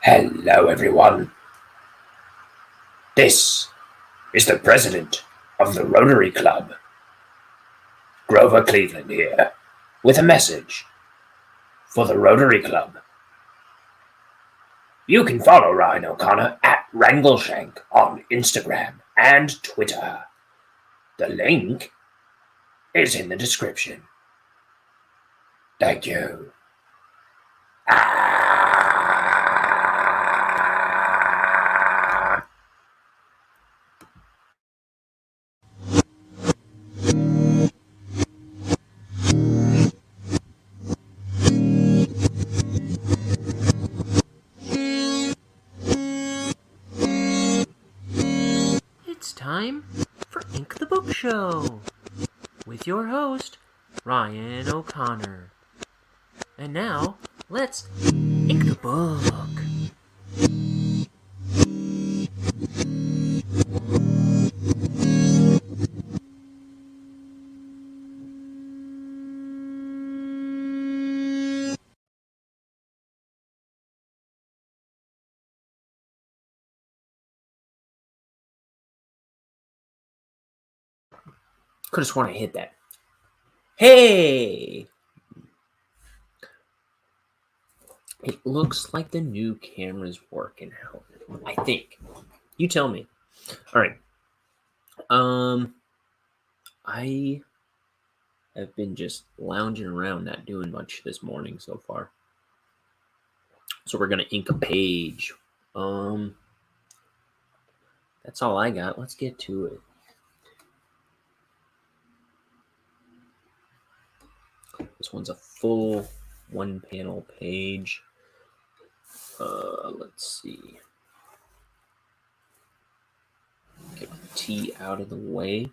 Hello, everyone. This is the president of the Rotary Club, Grover Cleveland here, with a message for the Rotary Club. You can follow Ryan O'Connor at Wrangleshank on Instagram and Twitter. The link is in the description. Thank you. It's time for Ink the Book Show with your host, Ryan O'Connor. And now, let's ink the book. Could have sworn I hit that. Hey! It looks like the new camera's working out. I think. You tell me. All right. I have been just lounging around, not doing much this morning so far. So we're gonna ink a page. That's all I got. Let's get to it. This one's a full one-panel page. Let's see. Get my tea out of the way.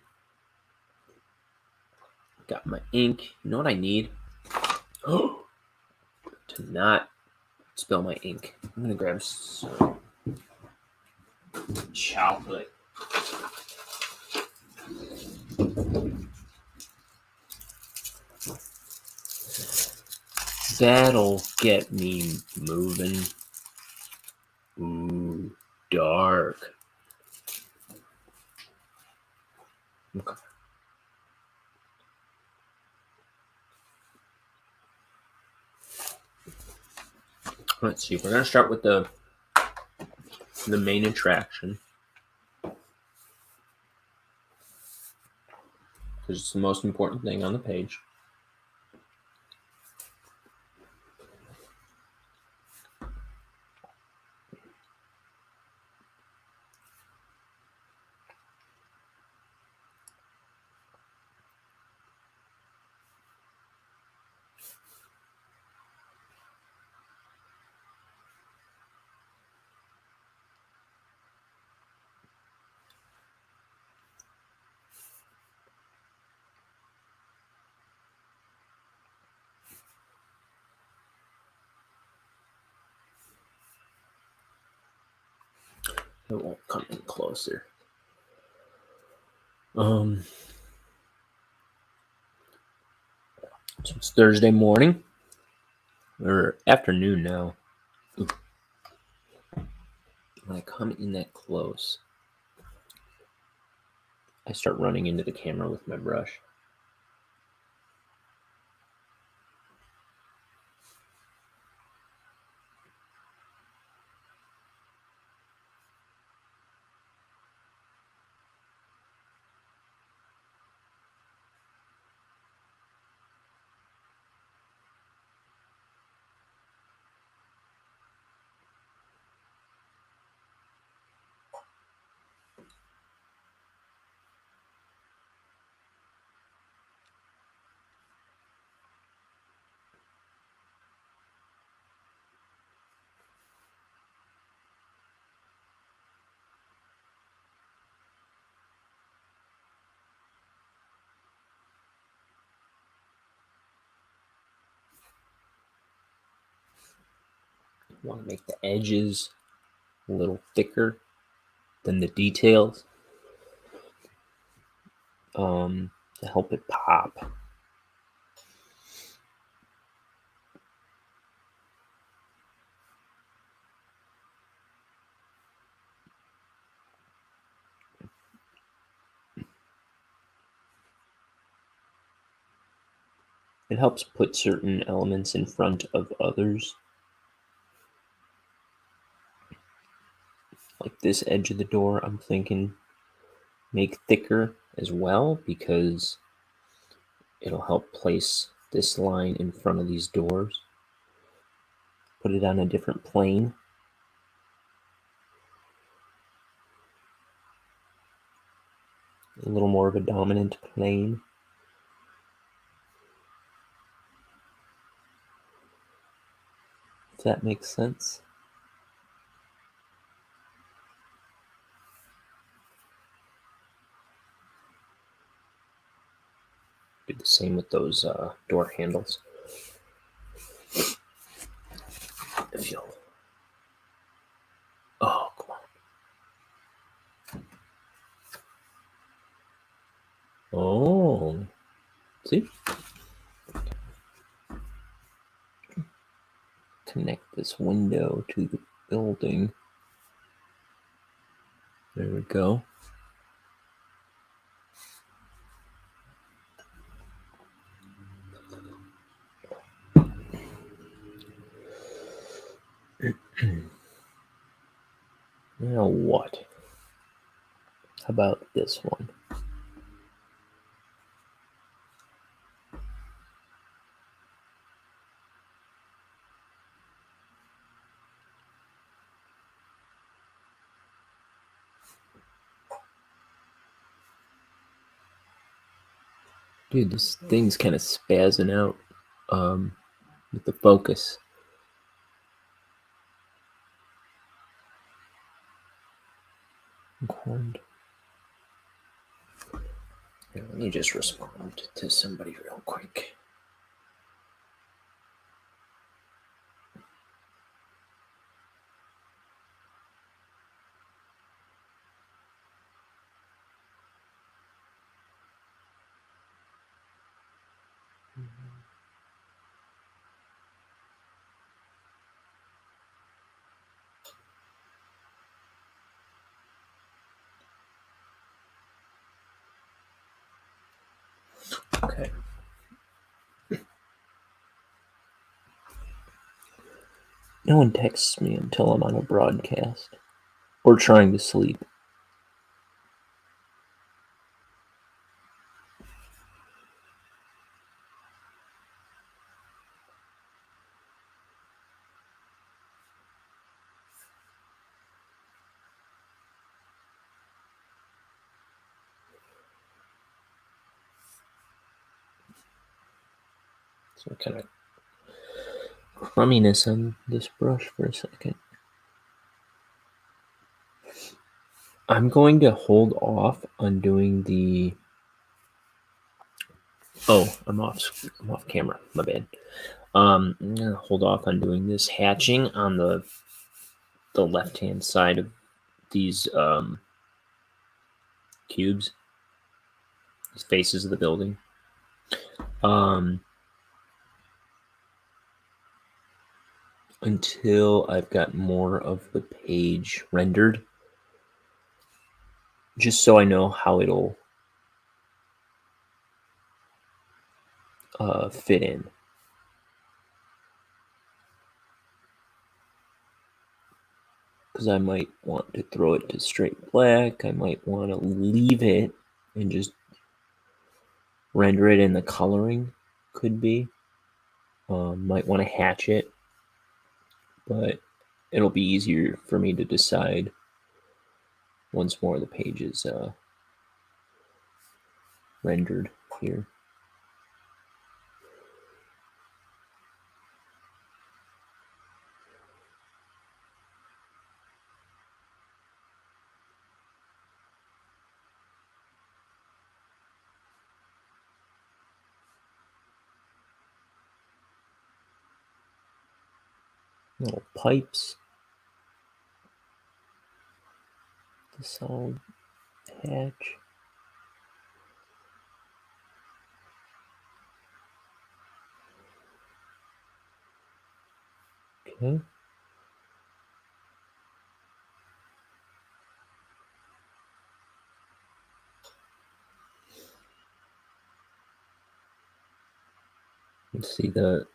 Got my ink. You know what I need? To not spill my ink. I'm gonna grab some chocolate. That'll get me moving. Ooh, dark. Okay. Let's see. We're gonna start with the main attraction, because it's the most important thing on the page. It won't come in closer. So it's Thursday morning, or afternoon now. When I come in that close, I start running into the camera with my brush. I want to make the edges a little thicker than the details, to help it pop. It helps put certain elements in front of others. Like this edge of the door, I'm thinking make thicker as well, because it'll help place this line in front of these doors. Put it on a different plane. A little more of a dominant plane. If that makes sense. Do the same with those door handles. If you'll... Oh, come on. Oh. See? Connect this window to the building. There we go. Now what? How about this one? Dude, this thing's kind of spazzing out with the focus. Here, let me just respond to somebody real quick. Okay. No one texts me until I'm on a broadcast or trying to sleep. Some kind of crumminess on this brush for a second. I'm going to hold off on doing the... Oh, I'm off camera. My bad. I'm gonna hold off on doing this hatching on the left-hand side of these cubes, these faces of the building. Until I've got more of the page rendered, just so I know how it'll fit in. Because I might want to throw it to straight black. I might want to leave it and just render it in the coloring. Could be. Might want to hatch it. But it'll be easier for me to decide once more the page is rendered here. Little pipes. The solid hatch. Okay. Let's see the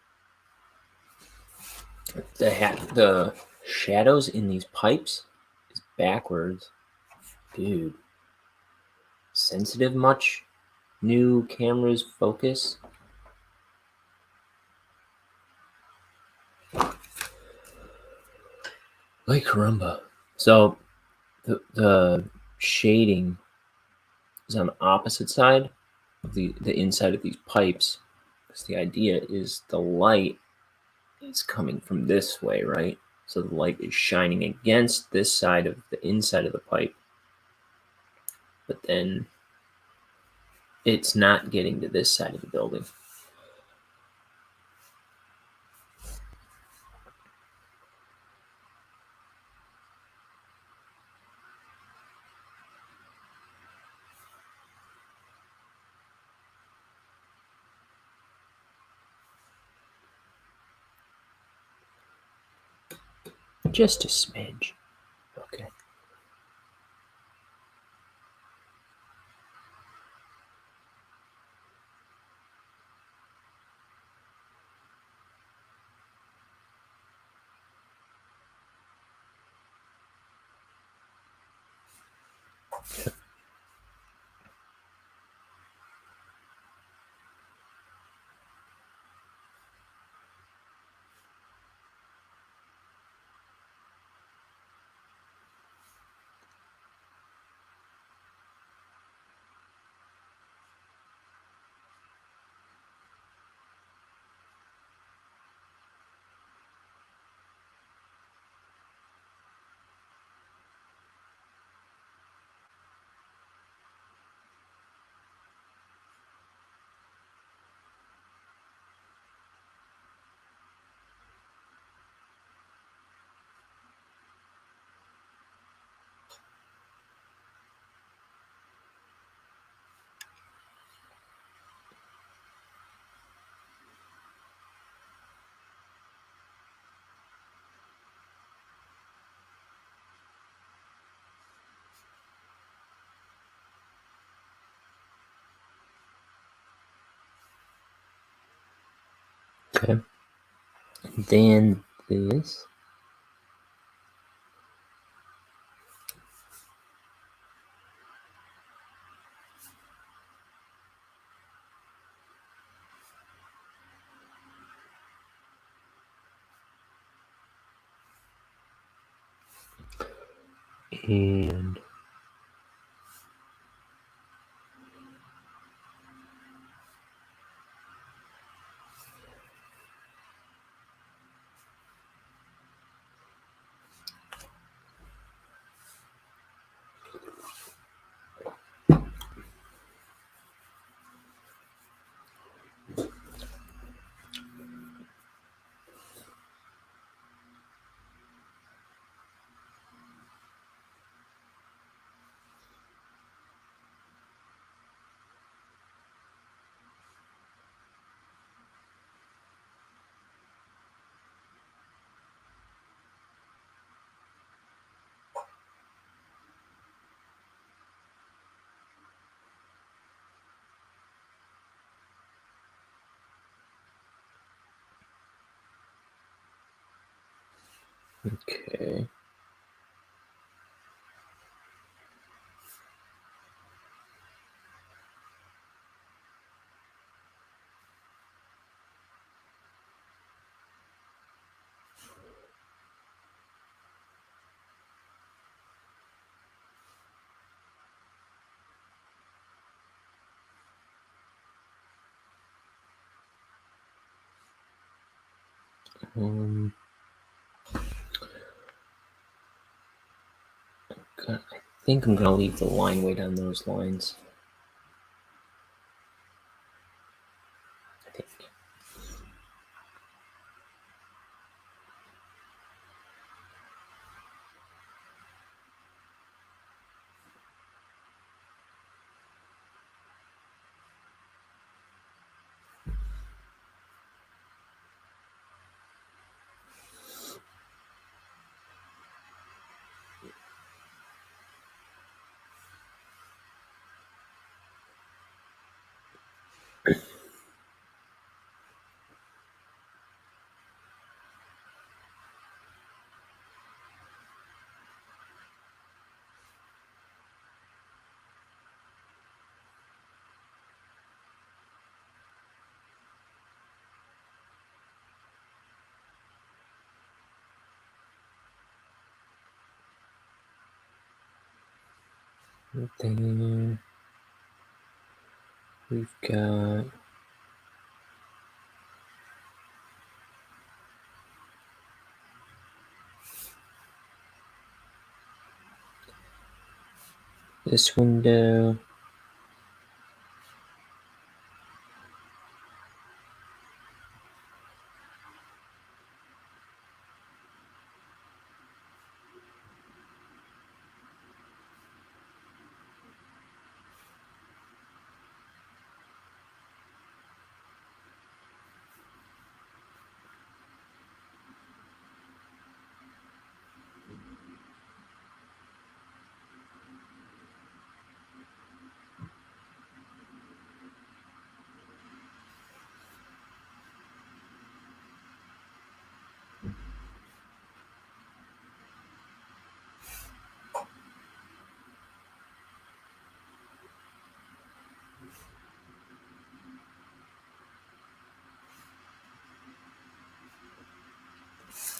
shadows in these pipes is backwards. Dude. Sensitive much? New cameras focus? Like caramba. So the shading is on the opposite side of the inside of these pipes. Because the idea is the light is coming from this way, right? So the light is shining against this side of the inside of the pipe. But then it's not getting to this side of the building. Just a smidge. Okay. Okay. Then this. And okay. Um, I think I'm gonna leave the line weight on those lines. I think. Then we've got this window.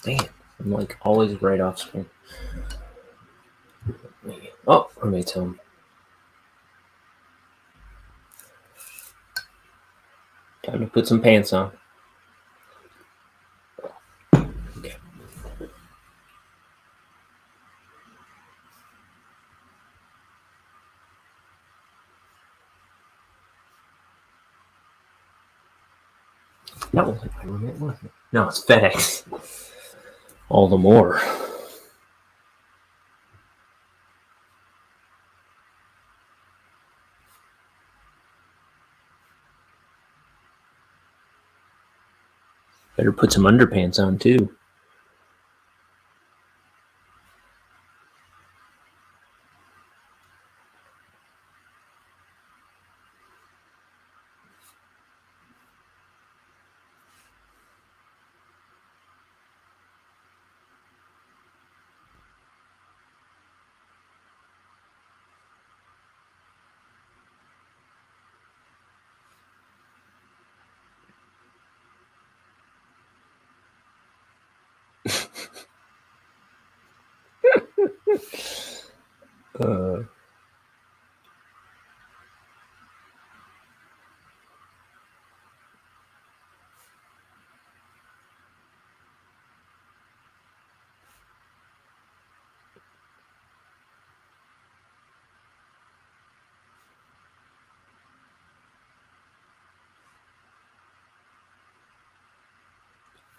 Damn, I'm like always right off screen. Oh, roommate's home. Time to put some pants on. Okay. That wasn't my roommate, was it? No, it's FedEx. All the more. Better put some underpants on too. Uh,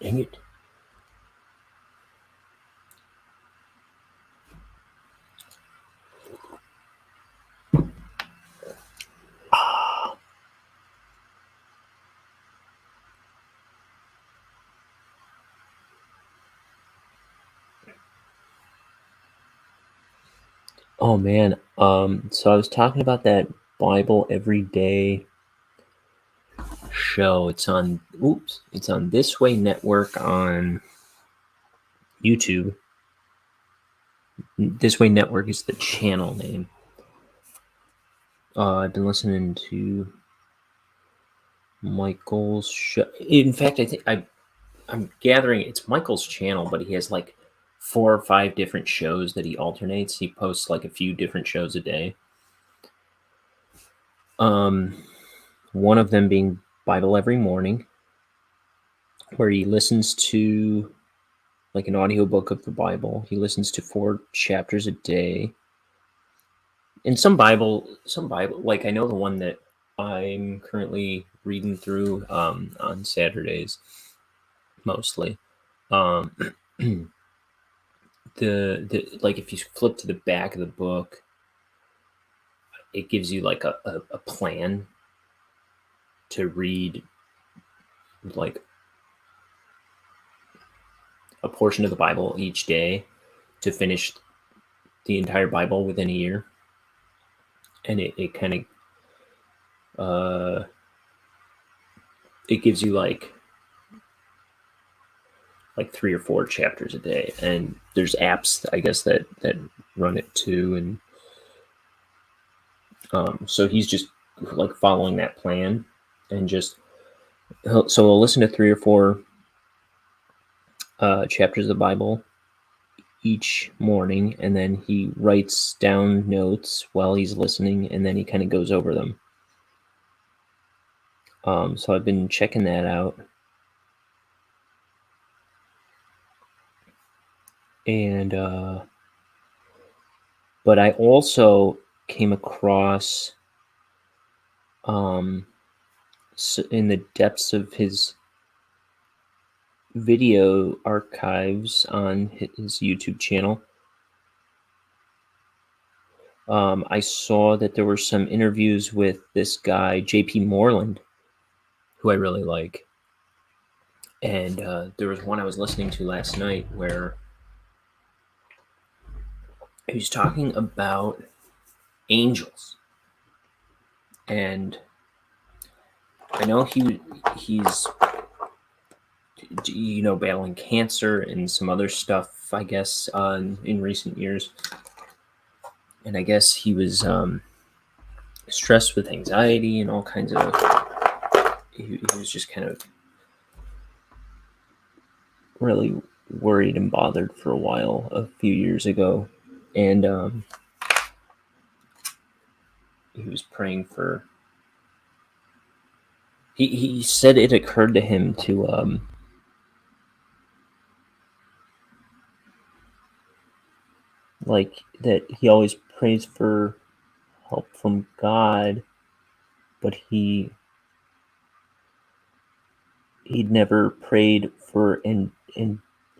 Dang it. Oh man. So I was talking about that Bible Every Day show. It's on This Way Network on YouTube. This Way Network is the channel name. I've been listening to Michael's show. In fact, I think I'm gathering it's Michael's channel, but he has like 4 or 5 different shows that he alternates. He posts like a few different shows a day. One of them being Bible Every Morning, where he listens to like an audiobook of the Bible. He listens to 4 chapters a day. And some Bible, like I know the one that I'm currently reading through on Saturdays, mostly. The like if you flip to the back of the book, it gives you like a plan to read like a portion of the Bible each day to finish the entire Bible within a year. And it kind of it gives you like 3 or 4 chapters a day, and there's apps I guess that run it too. And so he's just like following that plan, and so he'll listen to 3 or 4 chapters of the Bible each morning, and then he writes down notes while he's listening, and then he kind of goes over them. So I've been checking that out. And but I also came across in the depths of his video archives on his YouTube channel, I saw that there were some interviews with this guy, JP Moreland, who I really like. And there was one I was listening to last night where he was talking about angels. And I know he's battling cancer and some other stuff, I guess, in recent years. And I guess he was stressed with anxiety and all kinds of... He was just kind of really worried and bothered for a while a few years ago. And he was praying for... He said it occurred to him to... like that he always prays for help from God, but he'd never prayed for in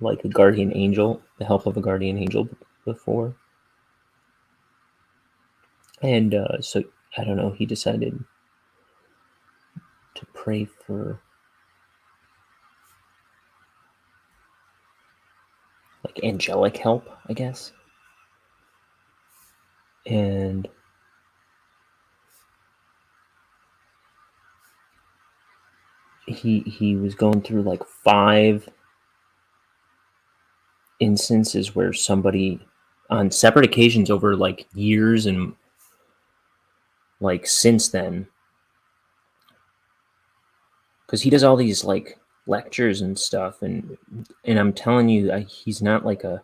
like a guardian angel, the help of a guardian angel before. And so I don't know, he decided to pray for like angelic help, I guess. And he was going through like 5 instances where somebody on separate occasions over like years and like since then, because he does all these like lectures and stuff, and I'm telling you, he's not like a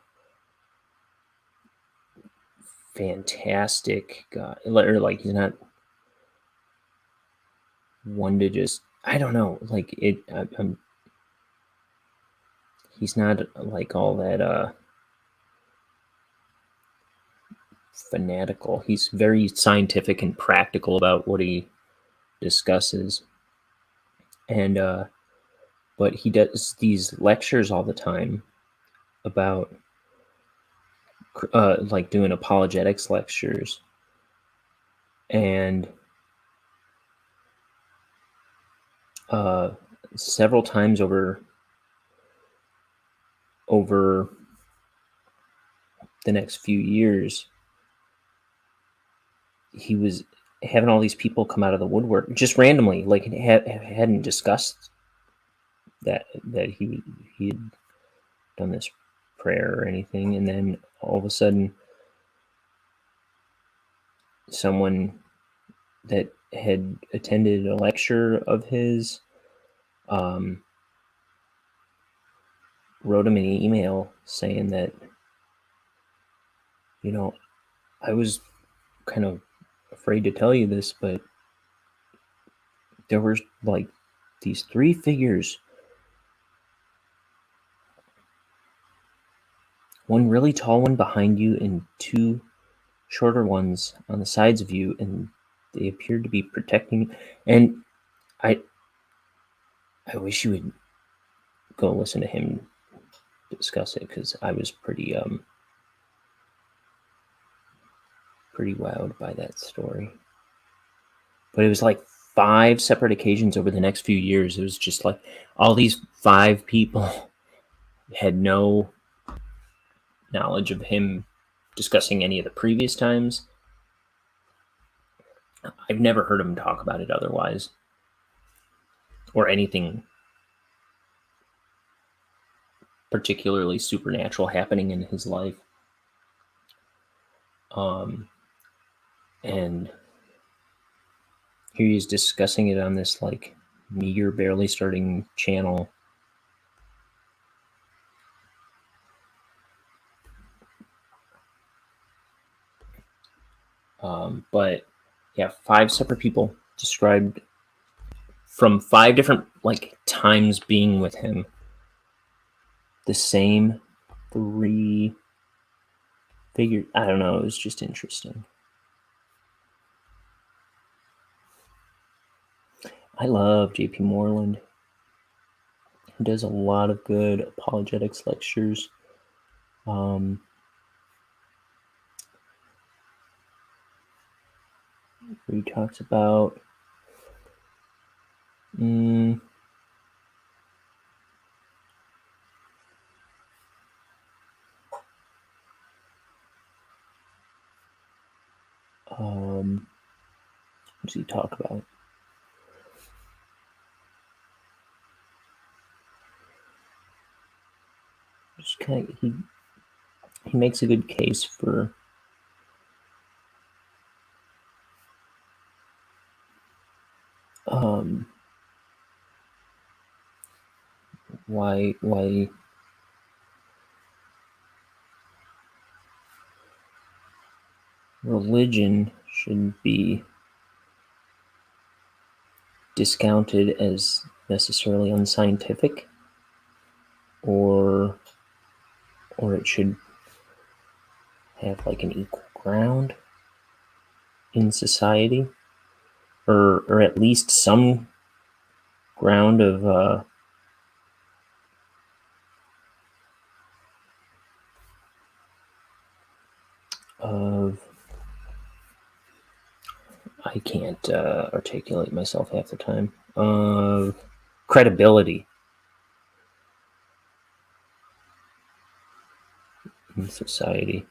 fantastic guy, or like he's not one to just, I don't know, like it. He's not like all that fanatical. He's very scientific and practical about what he discusses, and but he does these lectures all the time about like doing apologetics lectures, and several times over the next few years, he was having all these people come out of the woodwork just randomly, like hadn't discussed that he had done this prayer or anything, and then all of a sudden someone that had attended a lecture of his wrote him an email saying that, I was kind of afraid to tell you this, but there were like these 3 figures, one really tall one behind you and 2 shorter ones on the sides of you, and they appeared to be protecting you. And I wish you would go listen to him discuss it, because I was pretty wowed by that story. But it was like 5 separate occasions over the next few years. It was just like all these 5 people had no knowledge of him discussing any of the previous times. I've never heard him talk about it otherwise, or anything particularly supernatural happening in his life. And here he's discussing it on this like meager, barely starting channel. But yeah, 5 separate people described from 5 different times being with him. The same 3 figures. I don't know. It was just interesting. I love JP Moreland. He does a lot of good apologetics lectures. Where he talks about what does he talk about? Just kind of, he makes a good case for why religion should be discounted as necessarily unscientific, or it should have an equal ground in society, or at least some ground of I can't articulate myself half the time, of credibility in society.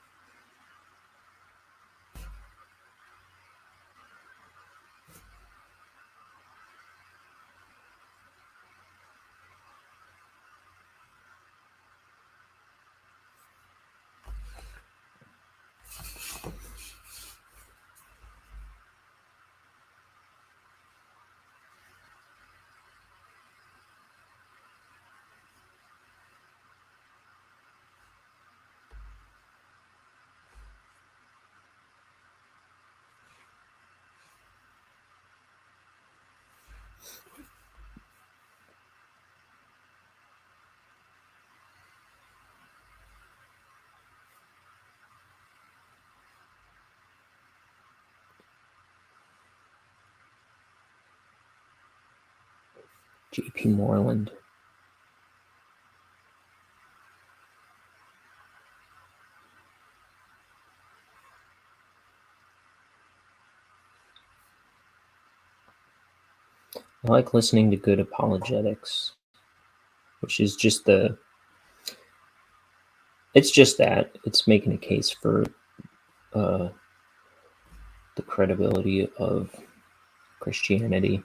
JP Moreland. I like listening to good apologetics, which is just it's just that. It's making a case for the credibility of Christianity.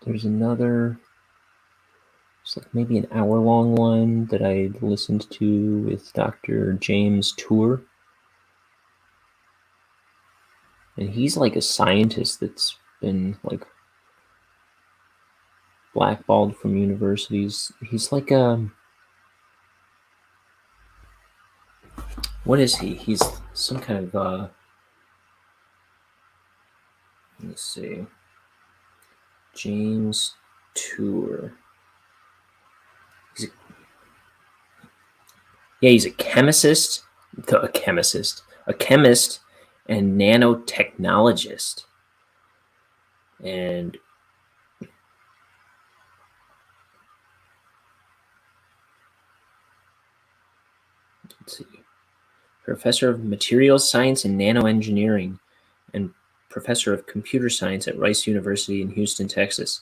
There's another, it's maybe an hour-long one that I listened to with Dr. James Tour. And he's a scientist that's been blackballed from universities. He's what is he? He's some kind of let's see. James Tour. He's a chemist and nanotechnologist. And let's see. Professor of Materials Science and Nanoengineering and Professor of Computer Science at Rice University in Houston, Texas.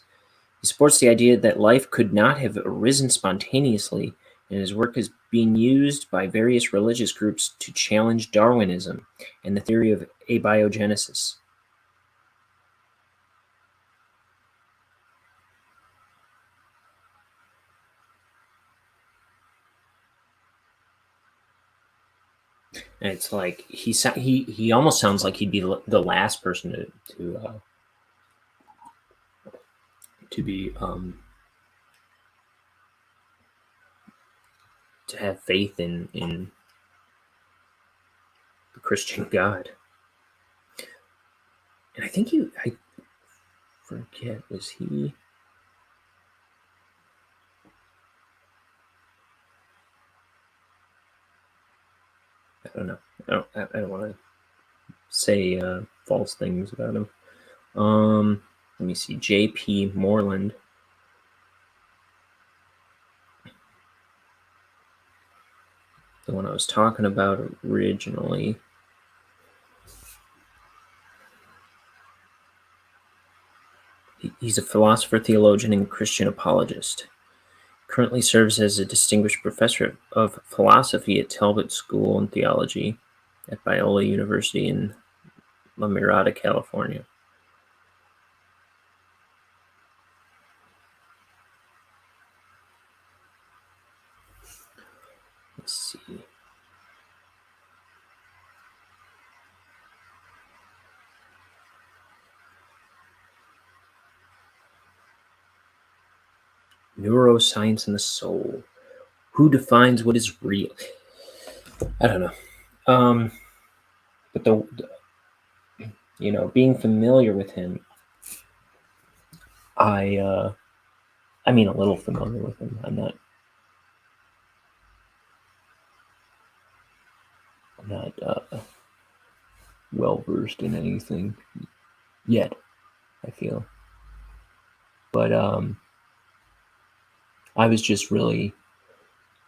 He supports the idea that life could not have arisen spontaneously, and his work is being used by various religious groups to challenge Darwinism and the theory of abiogenesis. And it's like he almost sounds like he'd be the last person to be to have faith in the Christian God. And I think I forget, was he? I don't know. I don't want to say false things about him. Let me see. J.P. Moreland. The one I was talking about originally. He's a philosopher, theologian, and Christian apologist. Currently serves as a distinguished professor of philosophy at Talbot School and Theology at Biola University in La Mirada, California. Let's see. Neuroscience and the soul. Who defines what is real? I don't know. But being familiar with him, I mean, a little familiar with him. I'm not well versed in anything yet, I feel. But I was just really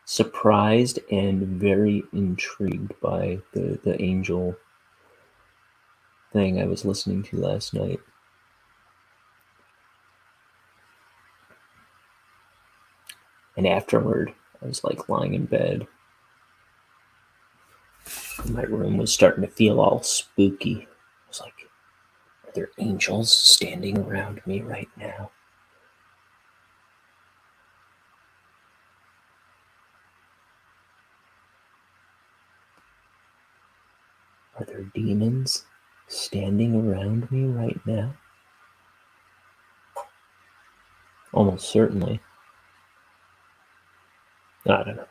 surprised and very intrigued by the angel thing I was listening to last night. And afterward, I was like lying in bed. My room was starting to feel all spooky. I was like, are there angels standing around me right now? Are there demons standing around me right now? Almost certainly. I don't know.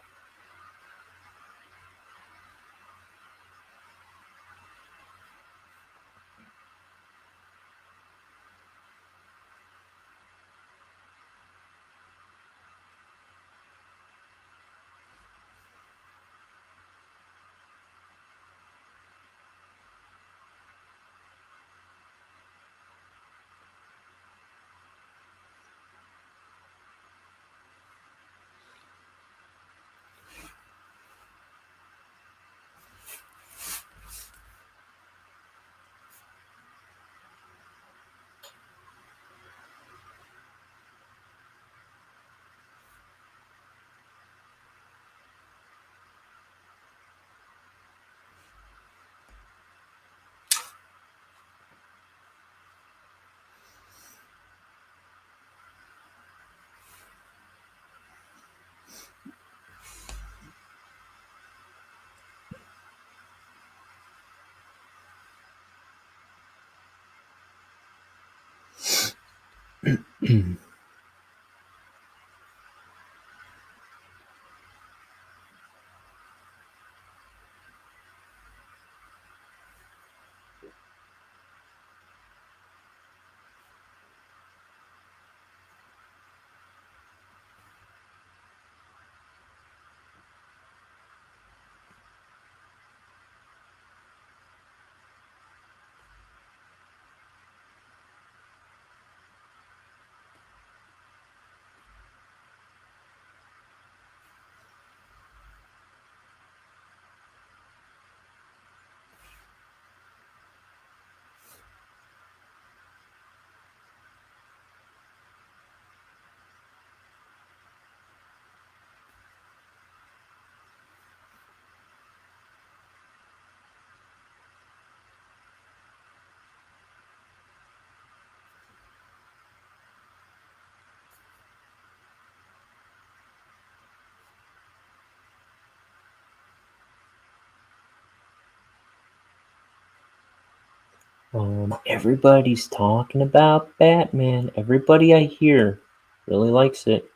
Everybody's talking about Batman. Everybody I hear really likes it.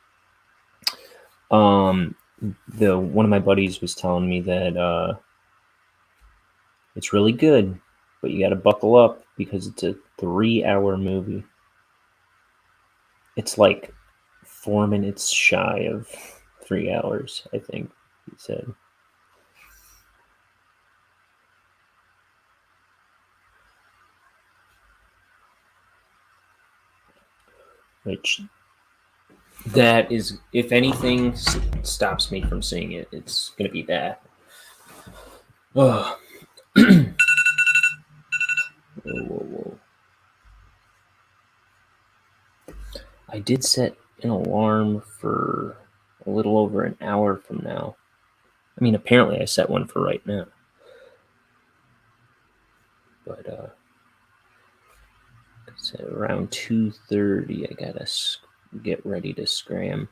One of my buddies was telling me that it's really good, but you got to buckle up because it's a 3-hour movie. It's like 4 minutes shy of 3 hours, I think he said. Which, that is, if anything stops me from seeing it, it's going to be that. Oh. Whoa. I did set an alarm for a little over an hour from now. I mean, apparently I set one for right now. But it's around 2:30. I gotta get ready to scram.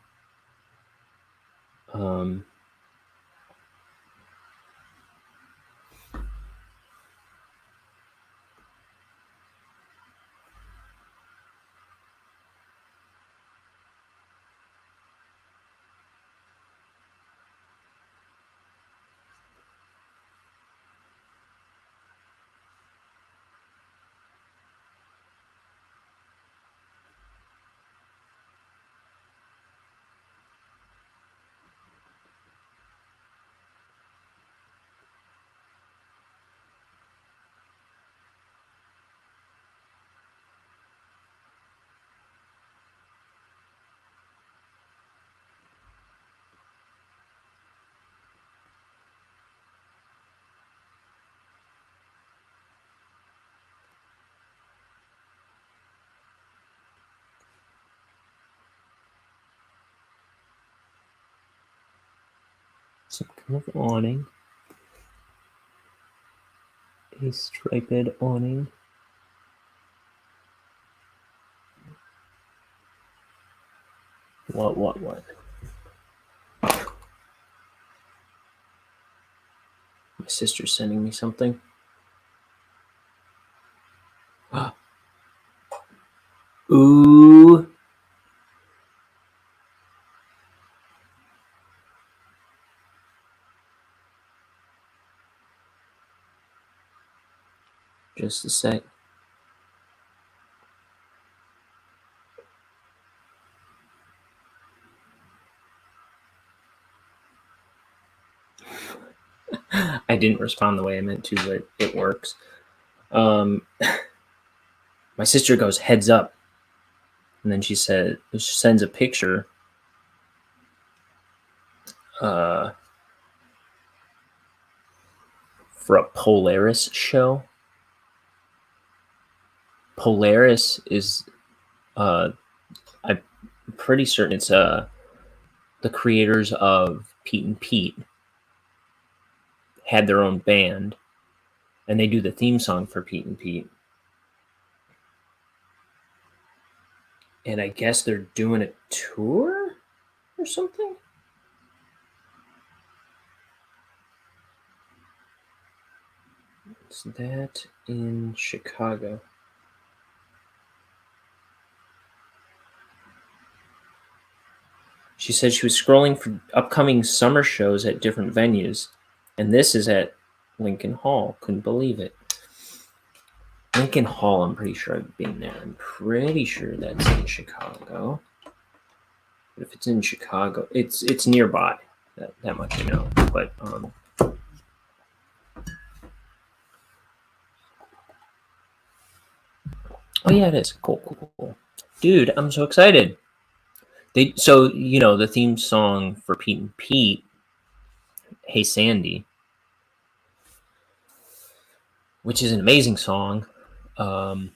Some kind of awning. A striped awning. What? My sister's sending me something. Ooh. Just a sec. I didn't respond the way I meant to, but it works. My sister goes, heads up. And then she sends a picture for a Polaris show. Polaris is, I'm pretty certain it's the creators of Pete and Pete had their own band, and they do the theme song for Pete and Pete. And I guess they're doing a tour or something? Is that in Chicago? She said she was scrolling for upcoming summer shows at different venues, and this is at Lincoln Hall. Couldn't believe it. Lincoln Hall, I'm pretty sure I've been there. I'm pretty sure that's in Chicago. But if it's in Chicago, it's nearby. That much I know. But oh yeah, it is. Cool. Dude, I'm so excited. So the theme song for Pete and Pete, Hey Sandy, which is an amazing song. Oh,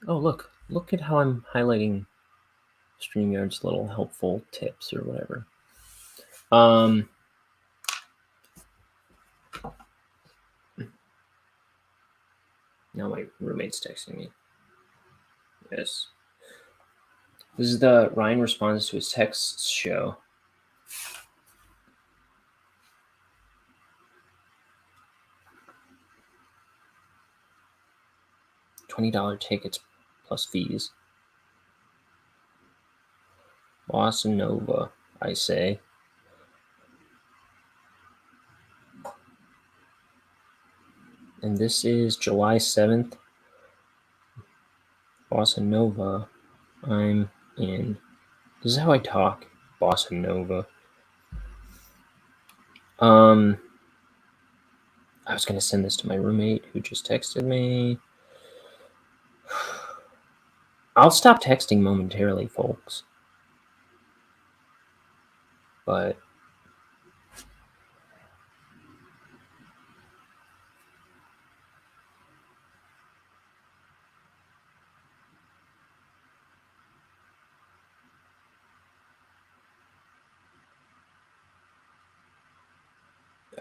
look at how I'm highlighting StreamYard's little helpful tips or whatever. Now my roommate's texting me. Yes. This is the Ryan responds to his texts show. $20 tickets plus fees. Bossa Nova, I say. And this is July 7th. Bossa Nova. I'm in. This is how I talk. Bossa Nova. I was going to send this to my roommate who just texted me. I'll stop texting momentarily, folks. But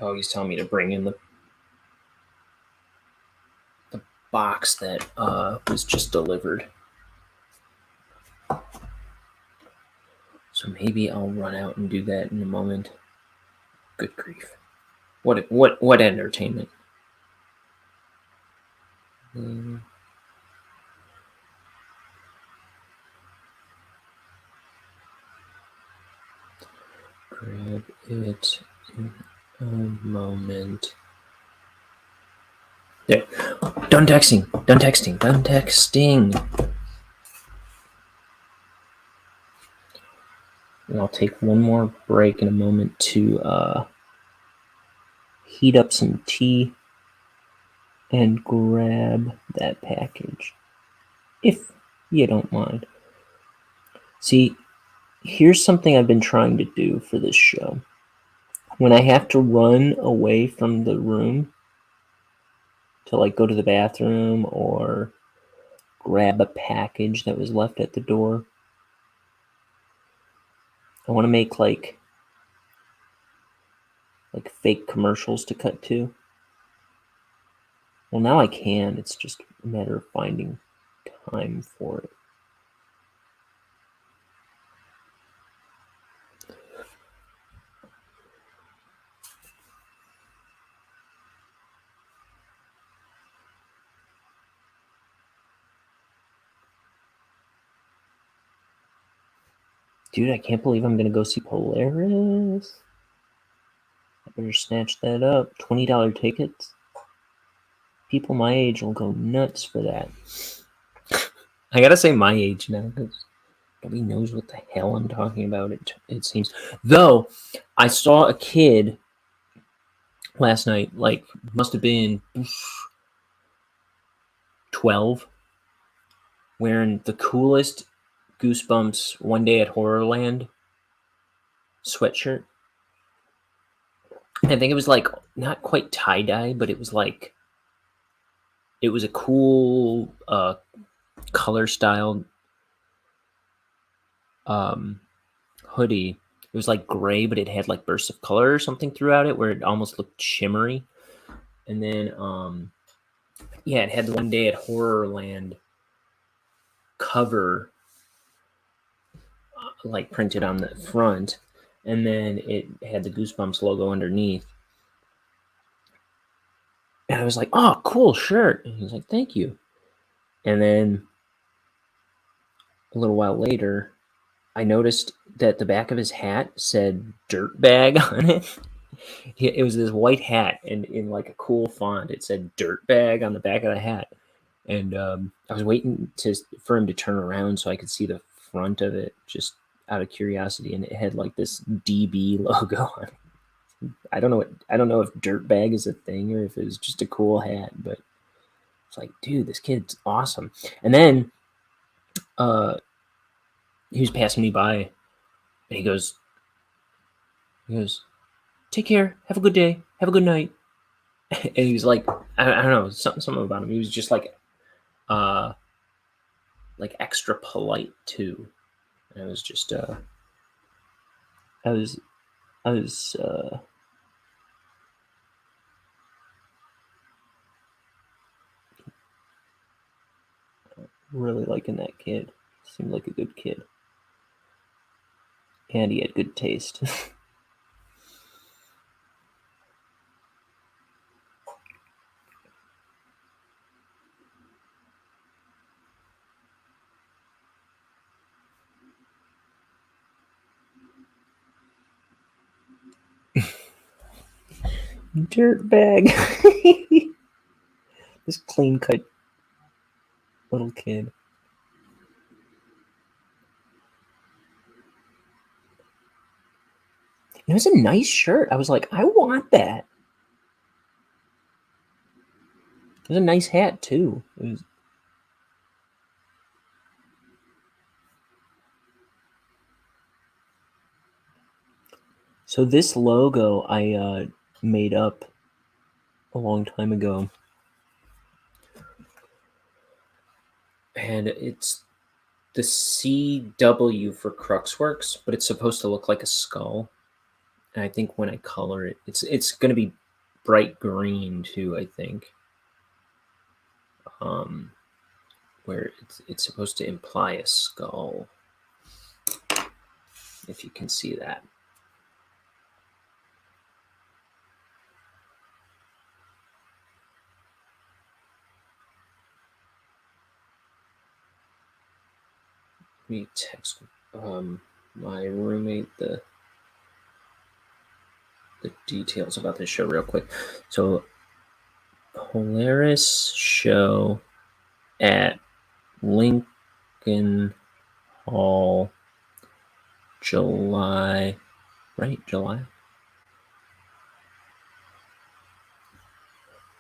oh, he's telling me to bring in the box that was just delivered. So maybe I'll run out and do that in a moment. Good grief. What entertainment. Grab it in a moment. There. Done texting. And I'll take one more break in a moment to heat up some tea and grab that package, if you don't mind. See, here's something I've been trying to do for this show. When I have to run away from the room to like go to the bathroom or grab a package that was left at the door, I want to make like fake commercials to cut to. Well, now I can. It's just a matter of finding time for it. Dude, I can't believe I'm going to go see Polaris. I better snatch that up. $20 tickets. People my age will go nuts for that. I gotta say my age now, because nobody knows what the hell I'm talking about, it seems. Though, I saw a kid last night, like, must have been 12, wearing the coolest Goosebumps One Day at Horrorland sweatshirt. I think it was like not quite tie-dye, but it was like it was a cool color style hoodie. It was like gray, but it had like bursts of color or something throughout it where it almost looked shimmery. And then yeah, it had the One Day at Horrorland cover like printed on the front, and then it had the Goosebumps logo underneath. And I was like, oh, cool shirt. And he was like, thank you. And then a little while later, I noticed that the back of his hat said Dirtbag on it. It was this white hat, and in like a cool font, it said Dirtbag on the back of the hat. And I was waiting for him to turn around so I could see the front of it, just out of curiosity, and it had like this DB logo on it. I don't know if Dirtbag is a thing or if it was just a cool hat, but it's like, dude, this kid's awesome. And then he was passing me by, and he goes, take care, have a good day, have a good night. And he was like, I don't know, something about him. He was just like extra polite too. And I was just I was really liking that kid. Seemed like a good kid. And he had good taste. Dirtbag. This clean cut little kid. It was a nice shirt. I was like, I want that. It was a nice hat too. It was... So this logo I made up a long time ago. And it's the CW for Cruxworks, but it's supposed to look like a skull. And I think when I color it, it's going to be bright green too, I think. Where it's supposed to imply a skull. If you can see that. Let me text my roommate the details about this show real quick. So Polaris show at Lincoln Hall, July, right? July?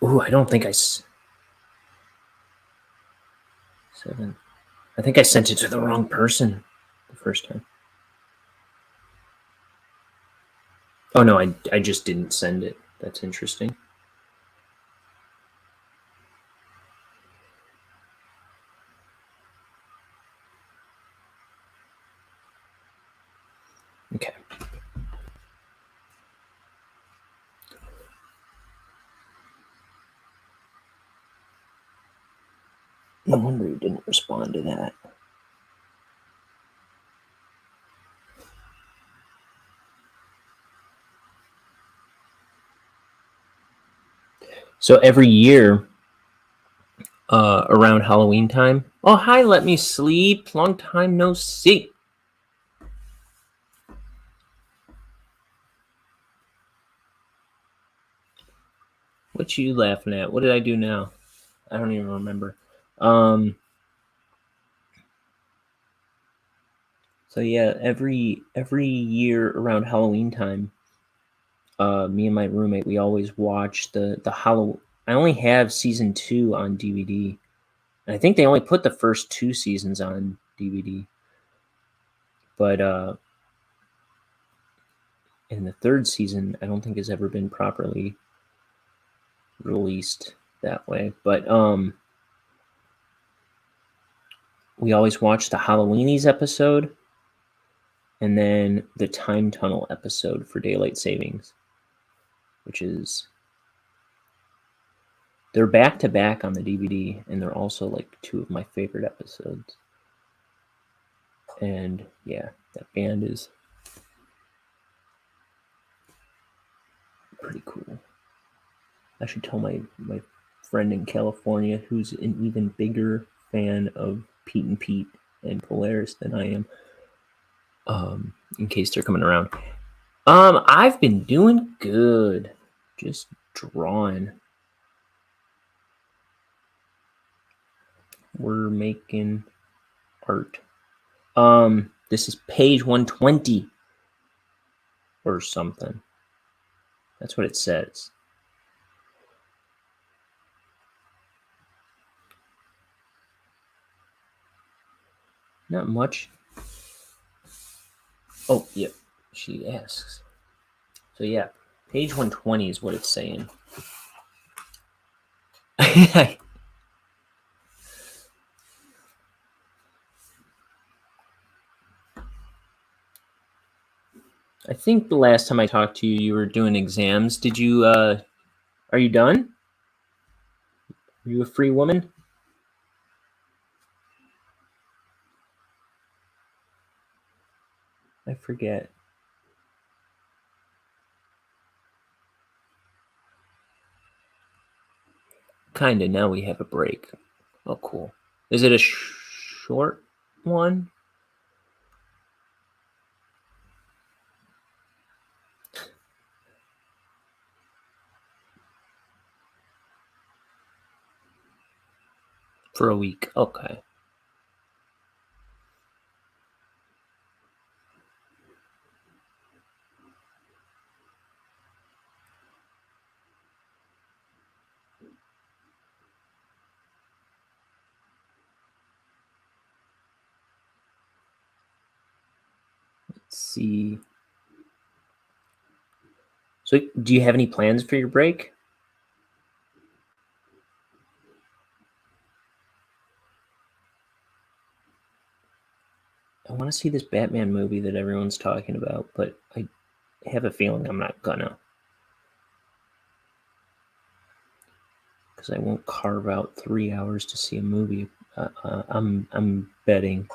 Ooh, I don't think I... 7. I think I sent it to the wrong person the first time. Oh, no, I just didn't send it. That's interesting. Okay. No wonder you didn't respond to that. So every year, around Halloween time. Oh, hi, let me sleep. Long time no see. What you laughing at? What did I do now? I don't even remember. So yeah, every year around Halloween time, me and my roommate, we always watch the Halloween. I only have season 2 on DVD. And I think they only put the first 2 seasons on DVD. But in the 3rd season, I don't think has ever been properly released that way. But we always watch the Halloweenies episode and then the Time Tunnel episode for Daylight Savings, which is... They're back-to-back on the DVD, and they're also, like, 2 of my favorite episodes. And, yeah, that band is pretty cool. I should tell my friend in California, who's an even bigger fan of Pete and Pete and Polaris than I am, in case they're coming around. I've been doing good. Just drawing. We're making art. This is page 120 or something. That's what it says. Not much. Oh, yep. She asks. So yeah, page 120 is what it's saying. I think the last time I talked to you, you were doing exams. Did you, are you done? Are you a free woman? I forget. Kinda, now we have a break. Oh, cool. Is it a short one? For a week. Okay. Let's see. So, do you have any plans for your break? I want to see this Batman movie that everyone's talking about, but I have a feeling I'm not gonna. Because I won't carve out 3 hours to see a movie. I'm betting.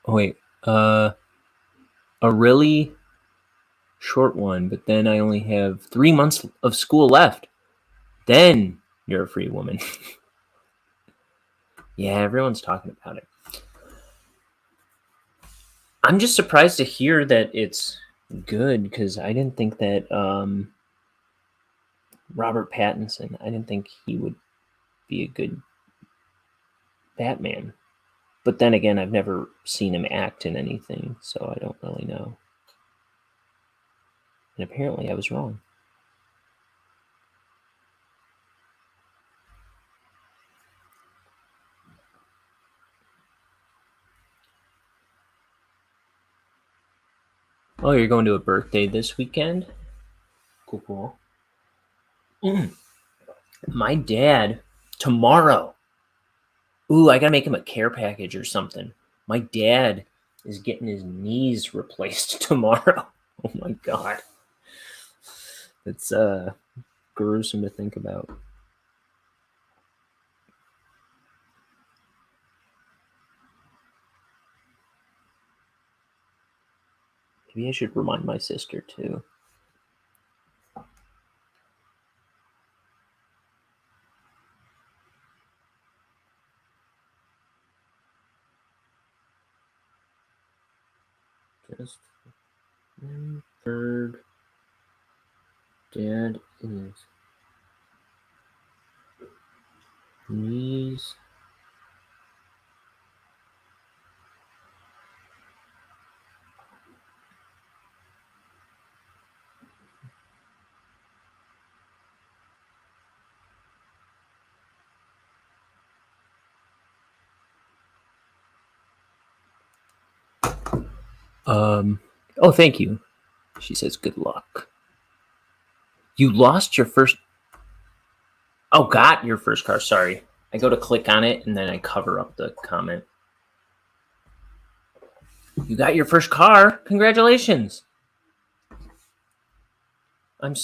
Oh wait, a really short one, but then I only have 3 months of school left. Then you're a free woman. Yeah, everyone's talking about it. I'm just surprised to hear that it's good because I didn't think that Robert Pattinson, I didn't think he would be a good Batman. But then again, I've never seen him act in anything, so I don't really know. And apparently I was wrong. Oh, you're going to a birthday this weekend? Cool. My dad, tomorrow. Ooh, I gotta make him a care package or something. My dad is getting his knees replaced tomorrow. Oh my god. It's gruesome to think about. Maybe I should remind my sister too. Just third dad is knees. Oh, thank you. She says, good luck. You lost your first. Oh, got your first car. Sorry. I go to click on it and then I cover up the comment. You got your first car. Congratulations. I'm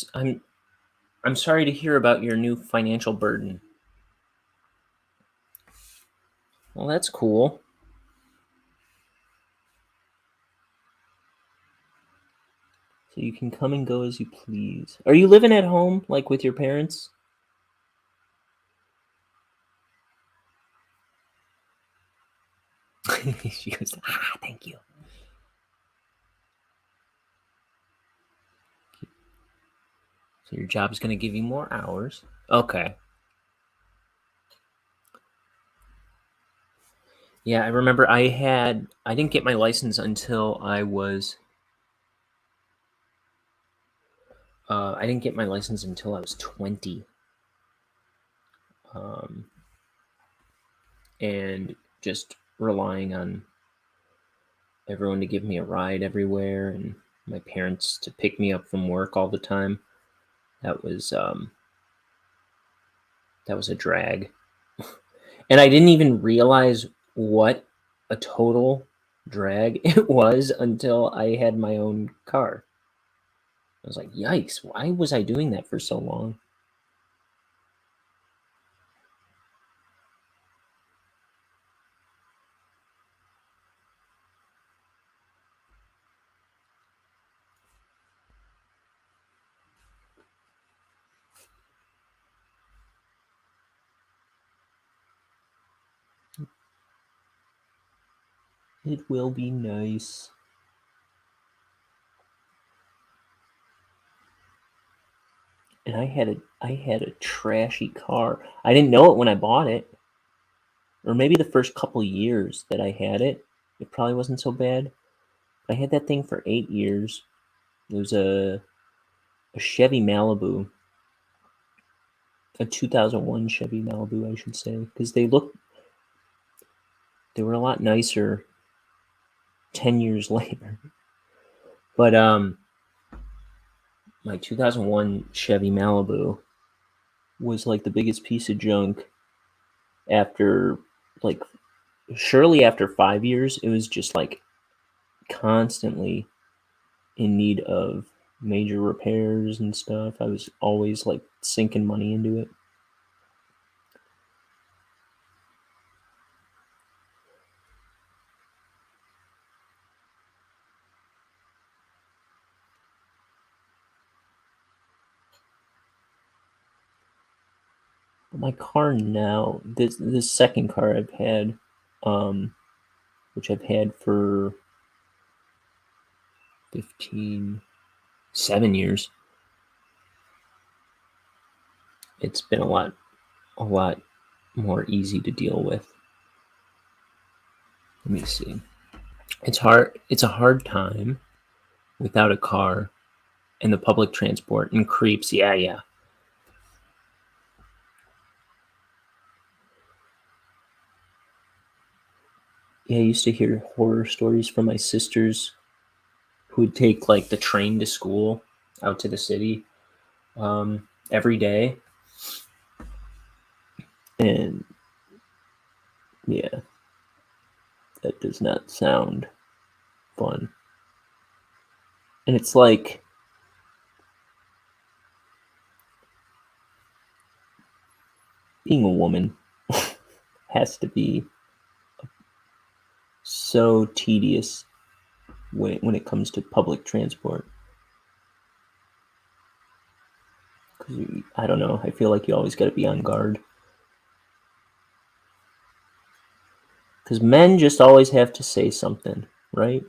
sorry to hear about your new financial burden. Well, that's cool. So you can come and go as you please. Are you living at home, like with your parents? She goes, thank you. So your job is going to give you more hours. Okay. Yeah, I remember I didn't get my license until I was, I didn't get my license until I was 20. And just relying on everyone to give me a ride everywhere and my parents to pick me up from work all the time. That was a drag. And I didn't even realize what a total drag it was until I had my own car. I was like, yikes, why was I doing that for so long? It will be nice. And I had a trashy car. I didn't know it when I bought it. Or maybe the first couple years that I had it, it probably wasn't so bad. I had that thing for 8 years. It was a Chevy Malibu. A 2001 Chevy Malibu, I should say. Because they were a lot nicer 10 years later. But my 2001 Chevy Malibu was like the biggest piece of junk after, like, surely after 5 years, it was just like constantly in need of major repairs and stuff. I was always like sinking money into it. My car now, this second car I've had, which I've had for 7 years. It's been a lot more easy to deal with. Let me see. It's a hard time without a car and the public transport and creeps. Yeah. Yeah, I used to hear horror stories from my sisters who would take like the train to school out to the city every day. And yeah, that does not sound fun. And it's like, being a woman has to be so tedious when it comes to public transport. Because I don't know, I feel like you always got to be on guard. Because men just always have to say something, right?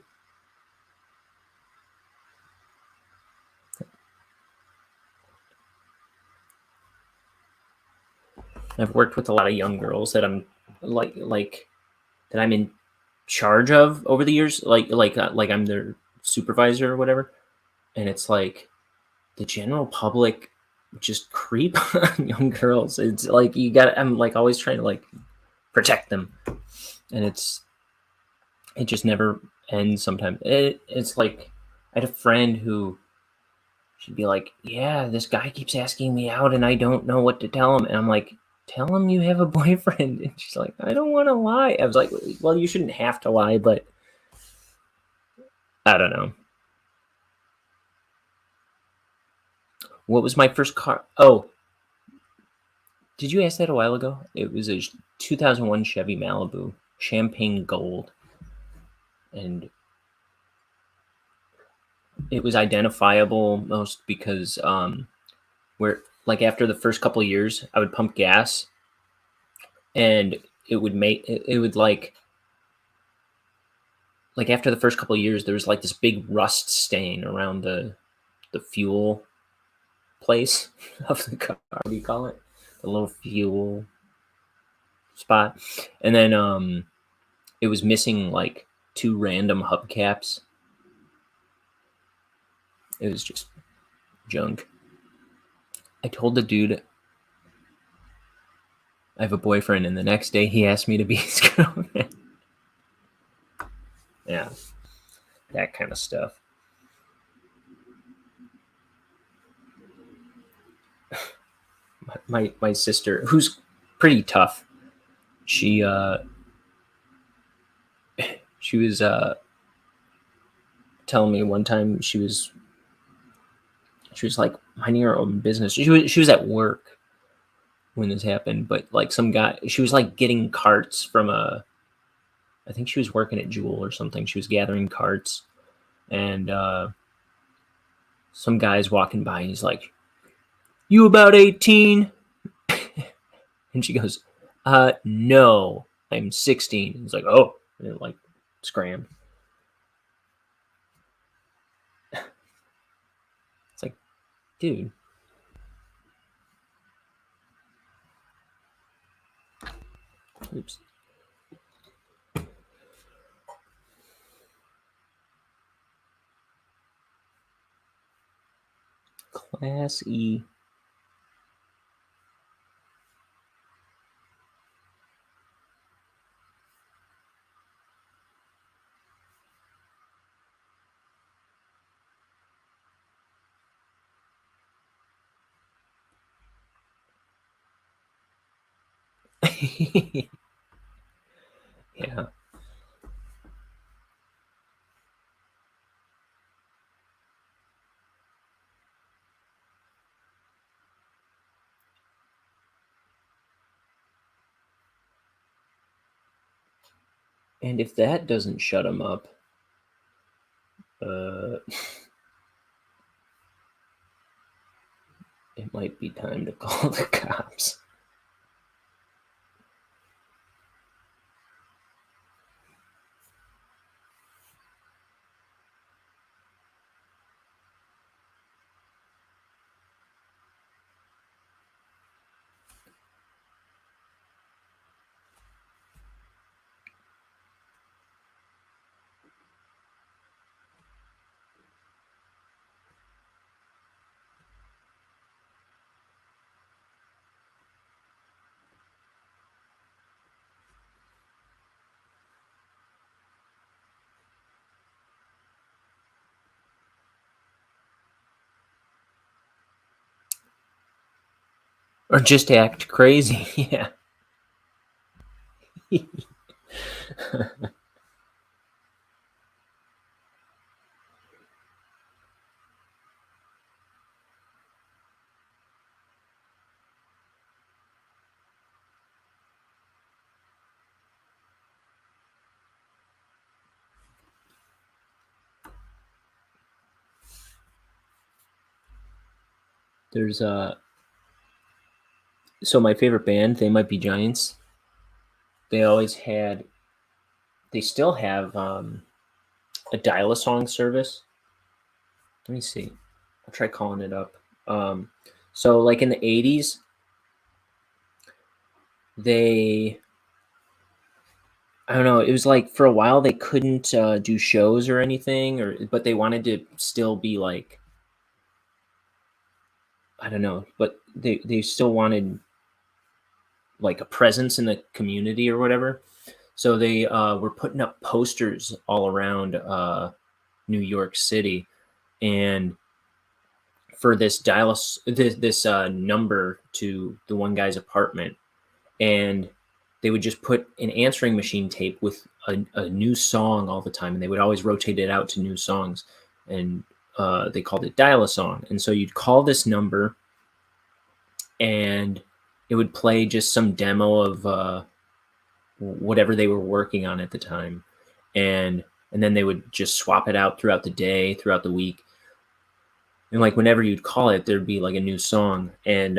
I've worked with a lot of young girls that I'm like that I'm in charge of over the years, like I'm their supervisor or whatever, and it's like the general public just creep on young girls. It's like I'm like always trying to like protect them, and it just never ends. Sometimes it's like I had a friend who she'd be like, "Yeah, this guy keeps asking me out, and I don't know what to tell him," and I'm like, "Tell him you have a boyfriend." And she's like, "I don't want to lie." I was like, "Well, you shouldn't have to lie, but I don't know." What was my first car? Oh, did you ask that a while ago? It was a 2001 Chevy Malibu, champagne gold. And it was identifiable most because where like after the first couple of years, I would pump gas and it would like after the first couple of years, there was like this big rust stain around the fuel place of the car. What do you call it? The little fuel spot. And then it was missing like 2 random hubcaps. It was just junk. I told the dude I have a boyfriend, and the next day he asked me to be his girlfriend. Yeah, that kind of stuff. My sister, who's pretty tough, she was telling me one time she was like minding her own business. She was at work when this happened, but like some guy, she was like getting carts from I think she was working at Jewel or something. She was gathering carts, and some guy's walking by and he's like, "You about 18?" And she goes, "No, I'm 16." And he's like, "Oh," and it like Scram. It's like, dude. Oops. Class E. Yeah. And if that doesn't shut him up, it might be time to call the cops. Or just act crazy. Yeah. There's so my favorite band, They Might Be Giants. They still have a dial-a-song service. Let me see. I'll try calling it up. So like in the 80s, I don't know, it was like for a while they couldn't do shows or anything, but they wanted to still be like, I don't know, but they still wanted like a presence in the community or whatever. So they were putting up posters all around New York City, and for this this number to the one guy's apartment, and they would just put an answering machine tape with a new song all the time, and they would always rotate it out to new songs, and they called it dial-a-song. And so you'd call this number, and it would play just some demo of whatever they were working on at the time, and then they would just swap it out throughout the day, throughout the week, and like whenever you'd call it, there'd be like a new song. And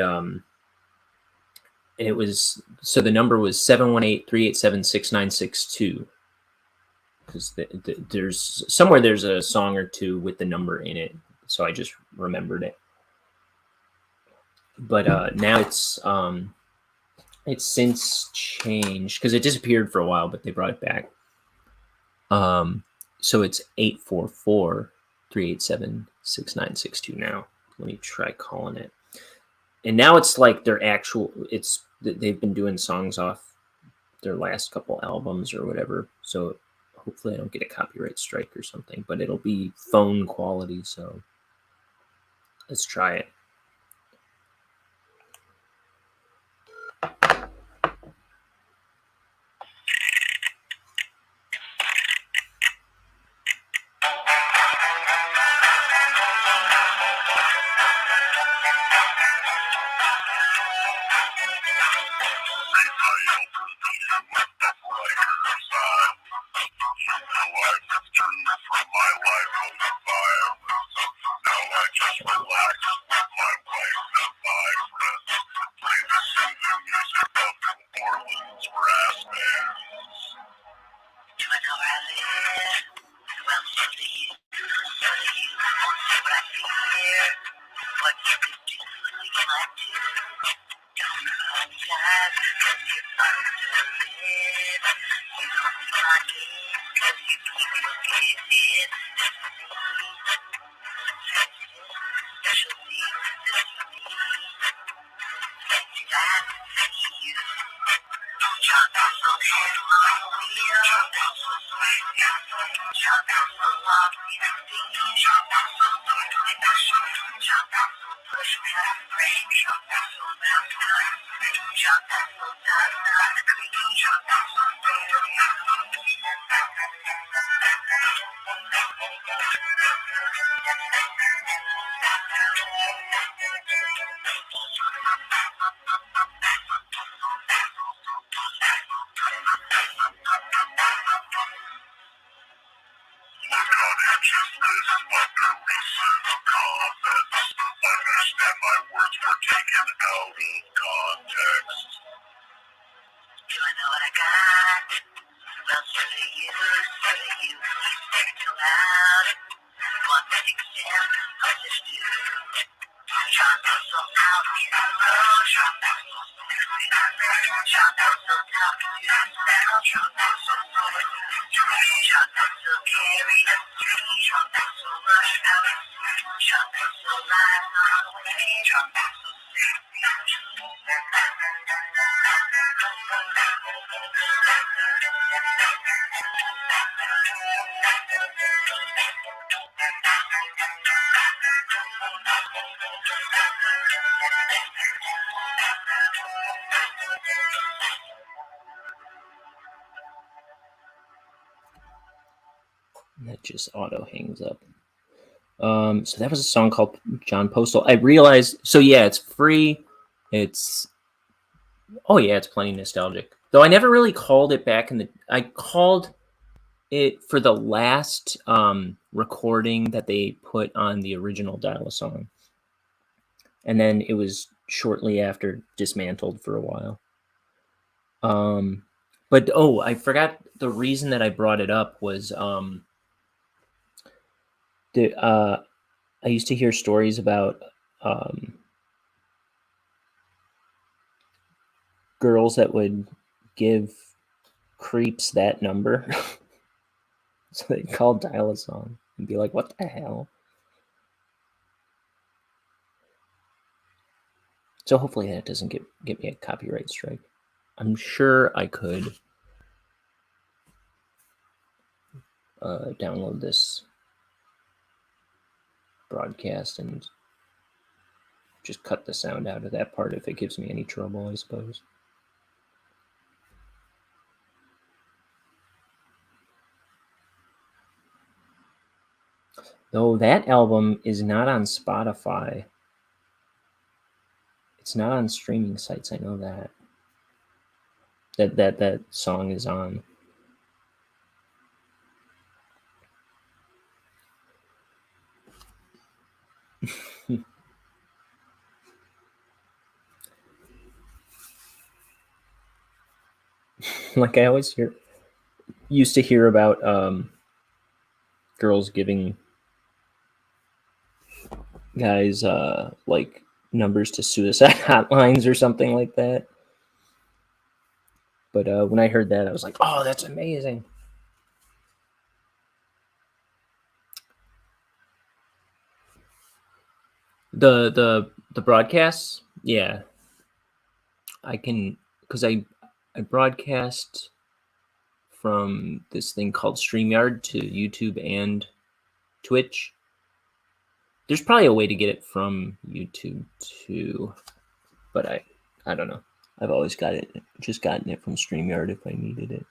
it was, so the number was 718-387-6962, because there's a song or two with the number in it, so I just remembered it. But now it's since changed because it disappeared for a while, but they brought it back. So it's 844-387-6962 now. Let me try calling it. And now it's like they've been doing songs off their last couple albums or whatever. So hopefully I don't get a copyright strike or something, but it'll be phone quality. So let's try it. That just auto hangs up. So that was a song called John Postal. I realized, so yeah, it's free. It's plenty nostalgic. Though I never really called it back in the. I called it for the last recording that they put on the original Dial-A-Song, and then it was shortly after dismantled for a while. But I forgot the reason that I brought it up was I used to hear stories about girls that would give creeps that number. So they called Dial-A-Song and be like, what the hell? So hopefully that doesn't get me a copyright strike. I'm sure I could download this broadcast and just cut the sound out of that part if it gives me any trouble, I suppose. Though that album is not on Spotify. It's not on streaming sites, I know that. That song is on. Like I always used to hear about girls giving guys like numbers to suicide hotlines or something like that. But when I heard that, I was like, oh, that's amazing. The broadcasts, yeah. I can, because I broadcast from this thing called StreamYard to YouTube and Twitch. There's probably a way to get it from YouTube too, but I don't know. I've always gotten it from StreamYard if I needed it.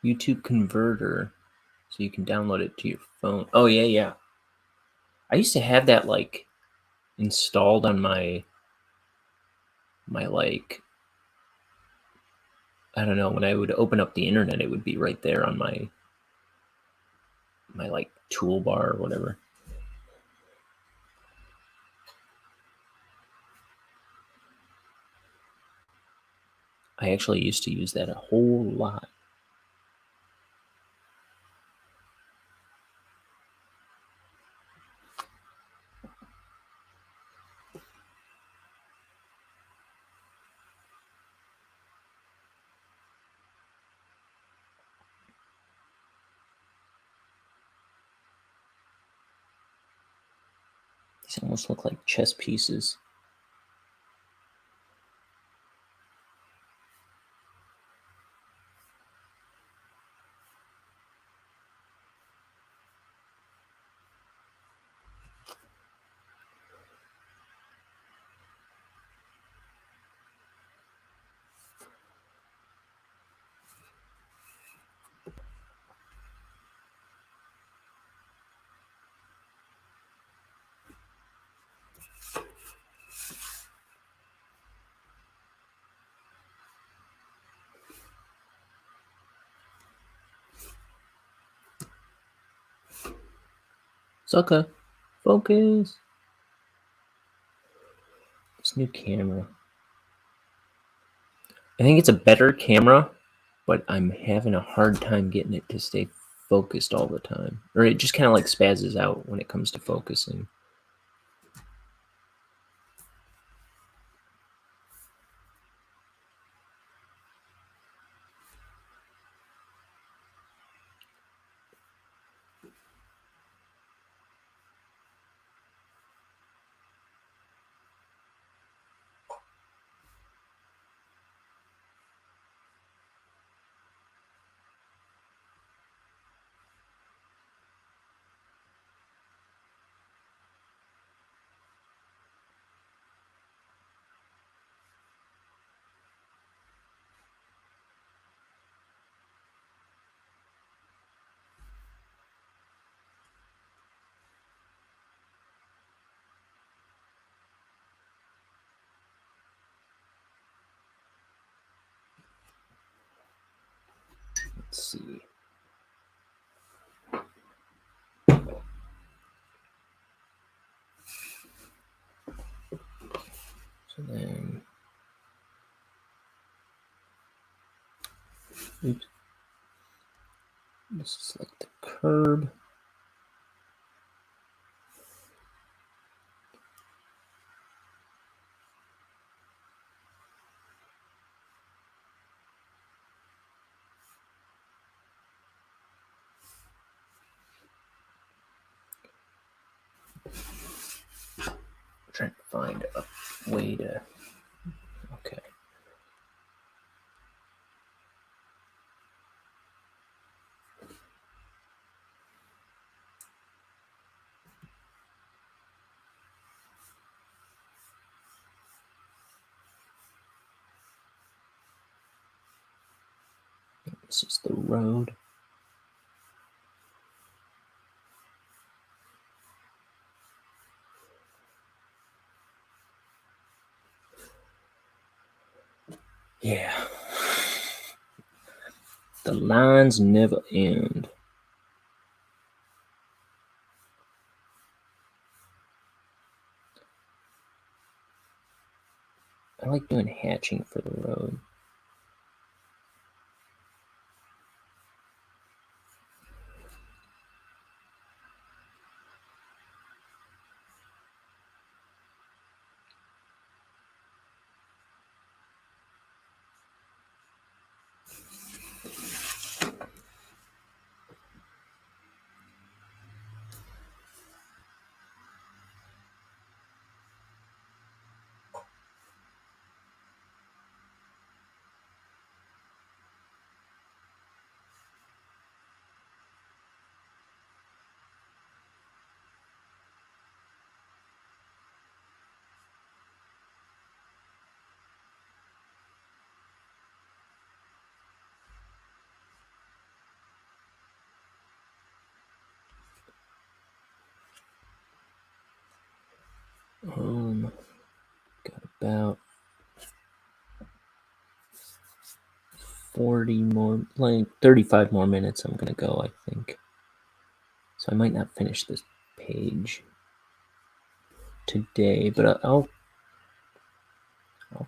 YouTube converter, so you can download it to your phone. Oh yeah. I used to have that like installed on my like I don't know, when I would open up the internet, it would be right there on my like toolbar or whatever. I actually used to use that a whole lot. These almost look like chess pieces. Sucker, focus. This new camera. I think it's a better camera, but I'm having a hard time getting it to stay focused all the time. Or it just kind of like spazzes out when it comes to focusing. Let's see. So then, oops. This is like the curb. Trying to find a way to, okay. This is the road. Yeah. The lines never end. I like doing hatching for the road. Got about 40 more, like 35 more minutes I'm gonna go, I think. So I might not finish this page today, but I'll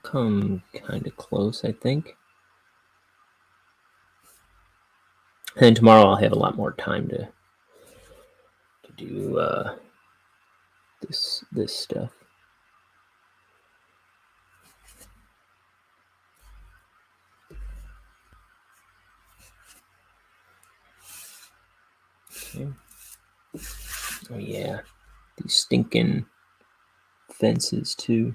come kind of close, I think. And then tomorrow I'll have a lot more time to do this stuff. Okay. Oh yeah, these stinking fences too.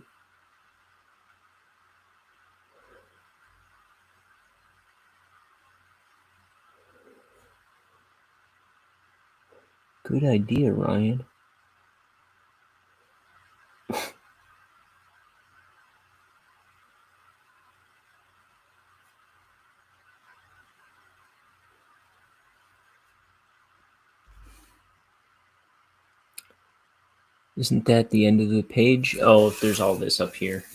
Good idea, Ryan. Isn't that the end of the page? Oh, there's all this up here.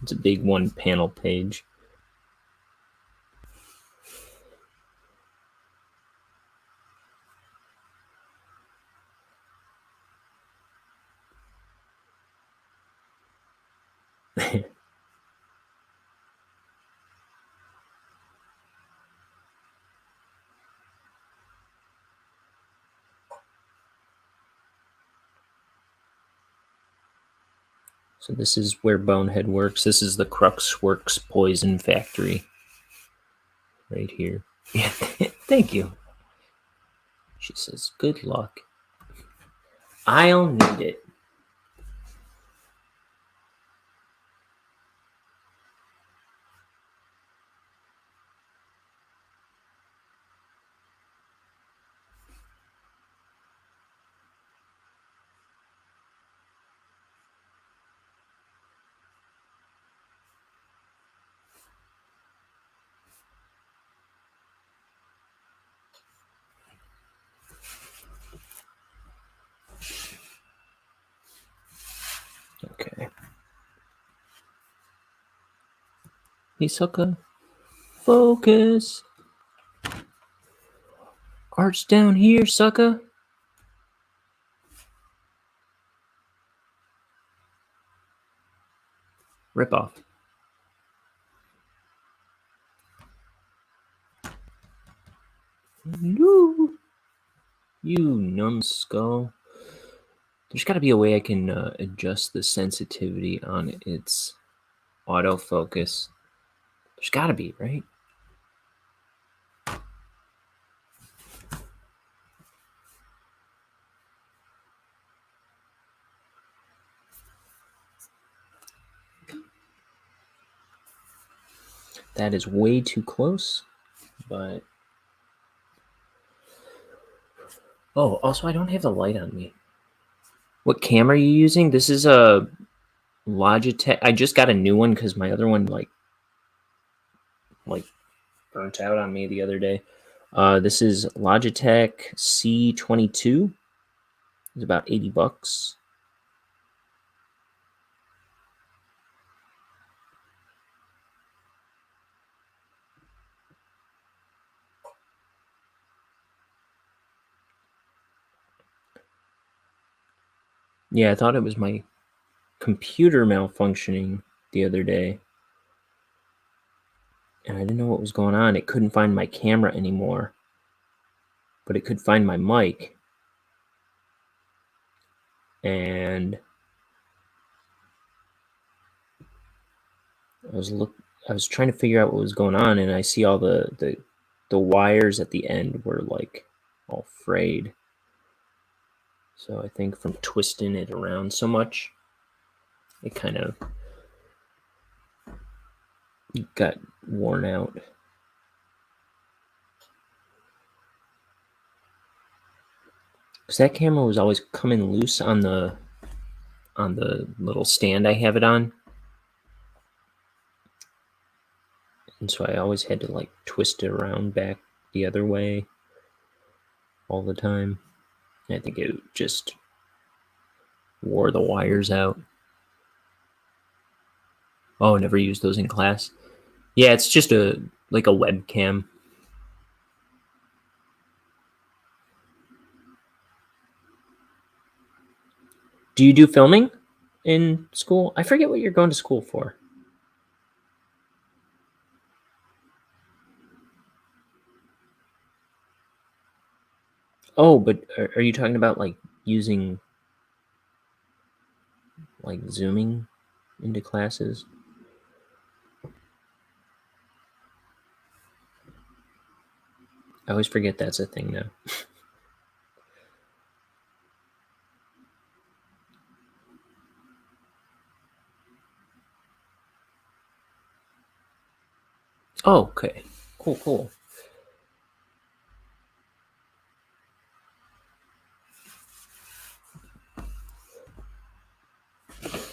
It's a big one-panel page. So this is where Bonehead works. This is the Crux Works Poison Factory. Right here. Yeah, thank you. She says, good luck. I'll need it. Okay. Hey, sucker. Focus. Art's down here, sucker. Rip off. No. You numbskull. There's got to be a way I can adjust the sensitivity on its autofocus. There's got to be, right? That is way too close, but... Oh, also, I don't have the light on me. What camera are you using? This is a Logitech. I just got a new one because my other one, like burnt out on me the other day. This is Logitech C22. It's about $80. Yeah, I thought it was my computer malfunctioning the other day. And I didn't know what was going on. It couldn't find my camera anymore. But it could find my mic. And I was trying to figure out what was going on, and I see all the wires at the end were like all frayed. So I think from twisting it around so much, it kind of got worn out. Because that camera was always coming loose on the little stand I have it on. And so I always had to like twist it around back the other way all the time. I think it just wore the wires out. Oh, never used those in class. Yeah, it's just a webcam. Do you do filming in school? I forget what you're going to school for. Oh, but are you talking about like using like Zooming into classes? I always forget that's a thing now. Oh, okay. Cool.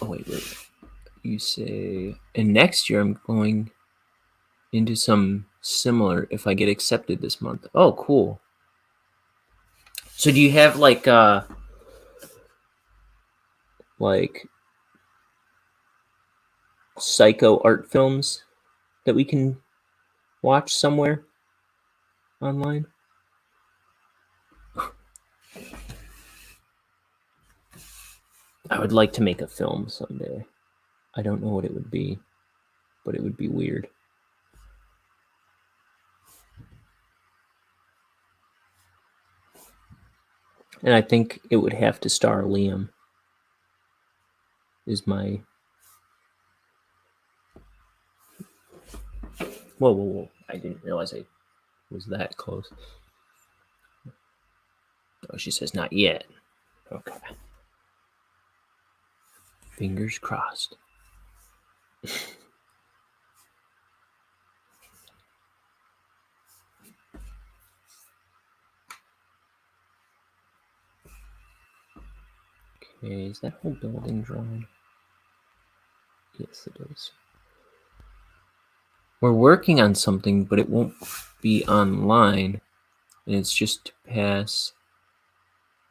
Oh, wait. You say, and next year I'm going into some similar if I get accepted this month. Oh, cool. So do you have like psycho art films that we can watch somewhere online? I would like to make a film someday. I don't know what it would be, but it would be weird. And I think it would have to star Liam. Is my... Whoa. I didn't realize I was that close. Oh, she says not yet. Okay. Fingers crossed. Okay, is that whole building drawn? Yes, it is. We're working on something, but it won't be online, and it's just to pass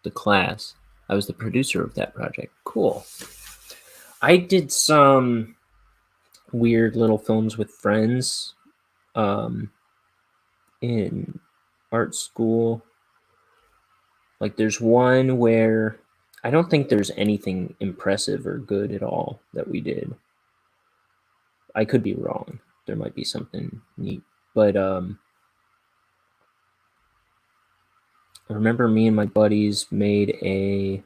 the class. I was the producer of that project. Cool. I did some weird little films with friends in art school. Like there's one where I don't think there's anything impressive or good at all that we did. I could be wrong. There might be something neat. But I remember me and my buddies made a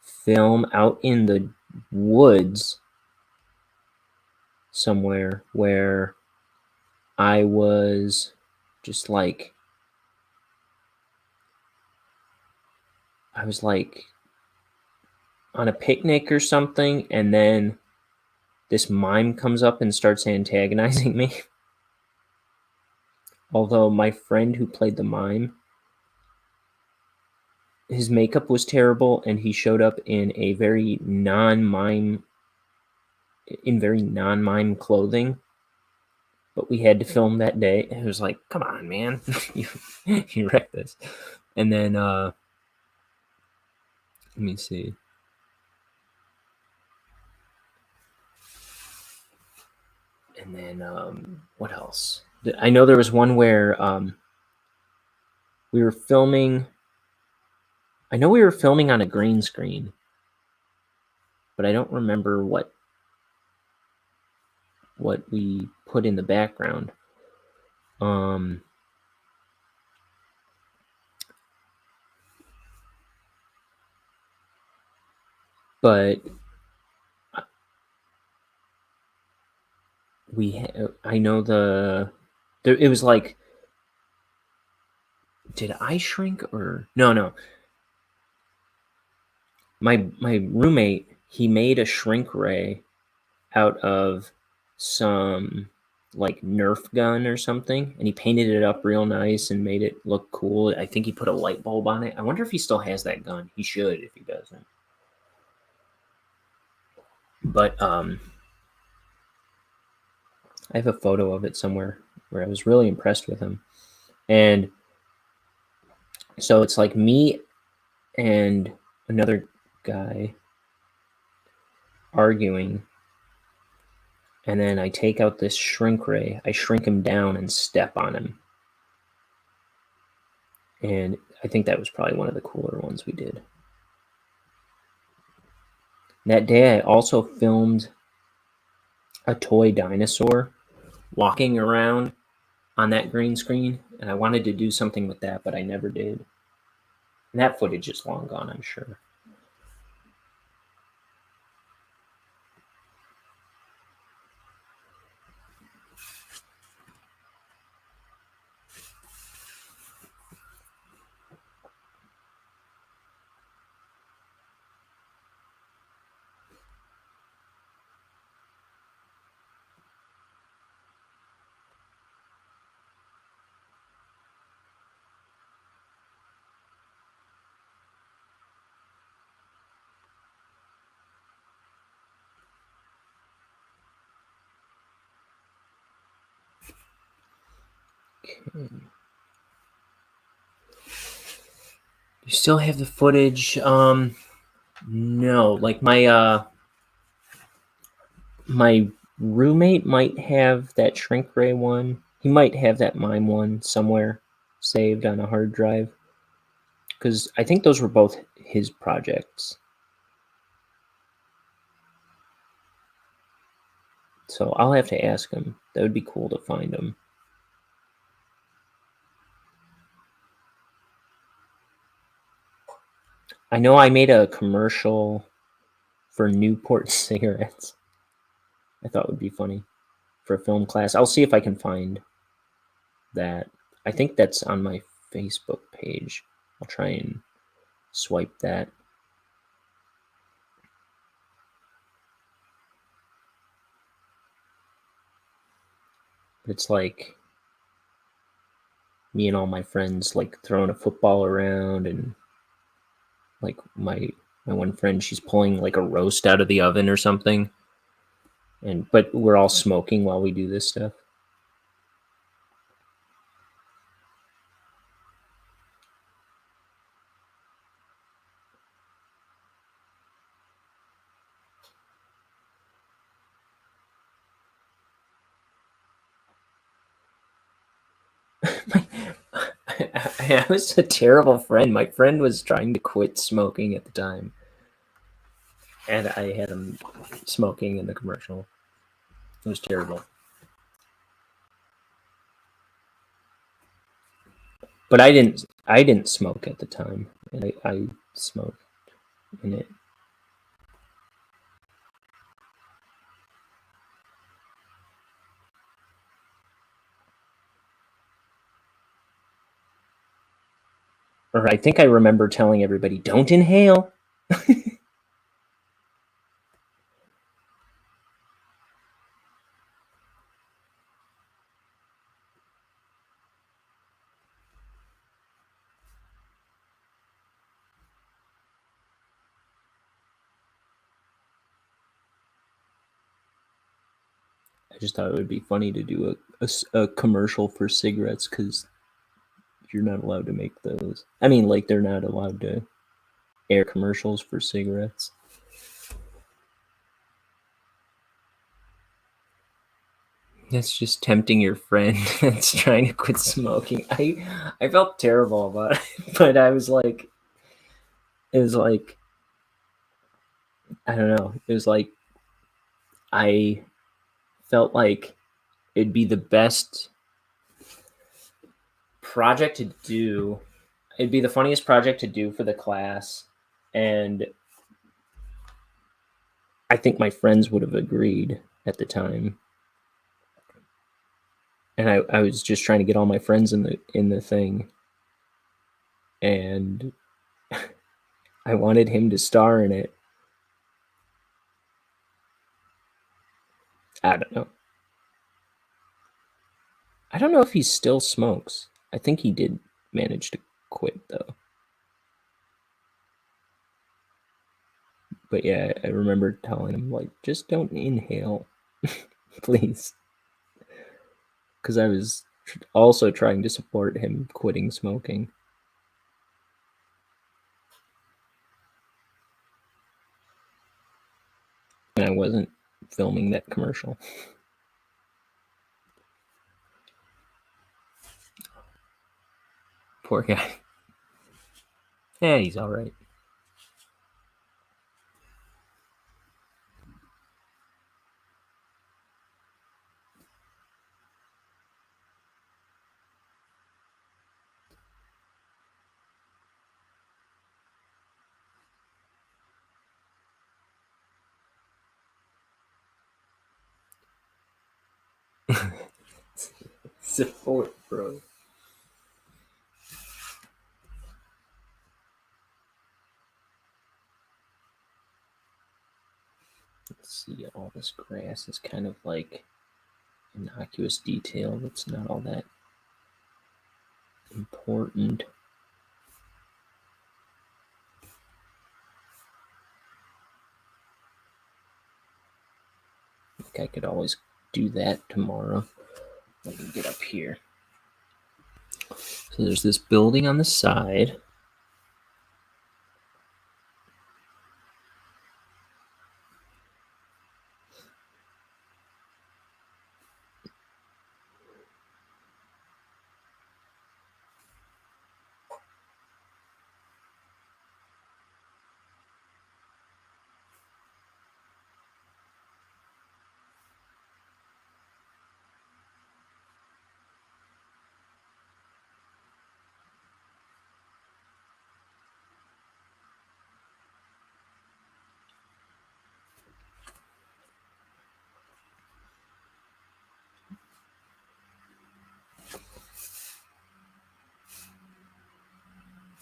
film out in the woods somewhere where I was just like on a picnic or something, and then this mime comes up and starts antagonizing me. Although my friend who played the mime, his makeup was terrible, and he showed up in a very non-mime clothing. But we had to film that day. It was like, come on, man, you wrecked this. And then let me see. And then what else? I know there was one where we were filming. I know we were filming on a green screen, but I don't remember what we put in the background. But I know it was like, did I shrink or no? My roommate, he made a shrink ray out of some like Nerf gun or something, and he painted it up real nice and made it look cool. I think he put a light bulb on it. I wonder if he still has that gun. He should if he doesn't. But I have a photo of it somewhere where I was really impressed with him. And so it's like me and another guy arguing, And then I take out this shrink ray, I shrink him down and step on him. And I think that was probably one of the cooler ones we did. That day I also filmed a toy dinosaur walking around on that green screen, and I wanted to do something with that, but I never did. And that footage is long gone, I'm sure. Okay. You still have the footage? No. Like my roommate might have that shrink ray one. He might have that mime one somewhere saved on a hard drive. Because I think those were both his projects. So I'll have to ask him. That would be cool to find him. I know I made a commercial for Newport cigarettes. I thought would be funny for a film class. I'll see if I can find that. I think that's on my Facebook page. I'll try and swipe that. It's like me and all my friends like throwing a football around, and like my one friend, she's pulling like a roast out of the oven or something. But we're all smoking while we do this stuff. I was a terrible friend. My friend was trying to quit smoking at the time, and I had him smoking in the commercial. It was terrible. But I didn't smoke at the time, and I smoked in it. Or I think I remember telling everybody, don't inhale. I just thought it would be funny to do a commercial for cigarettes, because you're not allowed to make those. I mean, like, they're not allowed to air commercials for cigarettes. That's just tempting your friend that's trying to quit smoking. I felt terrible about it, but I was like, it was like, I don't know. It was like, I felt like it'd be the best project to do. It'd be the funniest project to do for the class. And I think my friends would have agreed at the time. And I was just trying to get all my friends in the thing. And I wanted him to star in it. I don't know. I don't know if he still smokes. I think he did manage to quit, though. But yeah, I remember telling him, like, just don't inhale, please. Because I was also trying to support him quitting smoking. And I wasn't filming that commercial. Poor guy. Yeah, he's all right. Support, bro. Let's see, all this grass is kind of like innocuous detail that's not all that important. I think I could always do that tomorrow. Let me get up here. So there's this building on the side.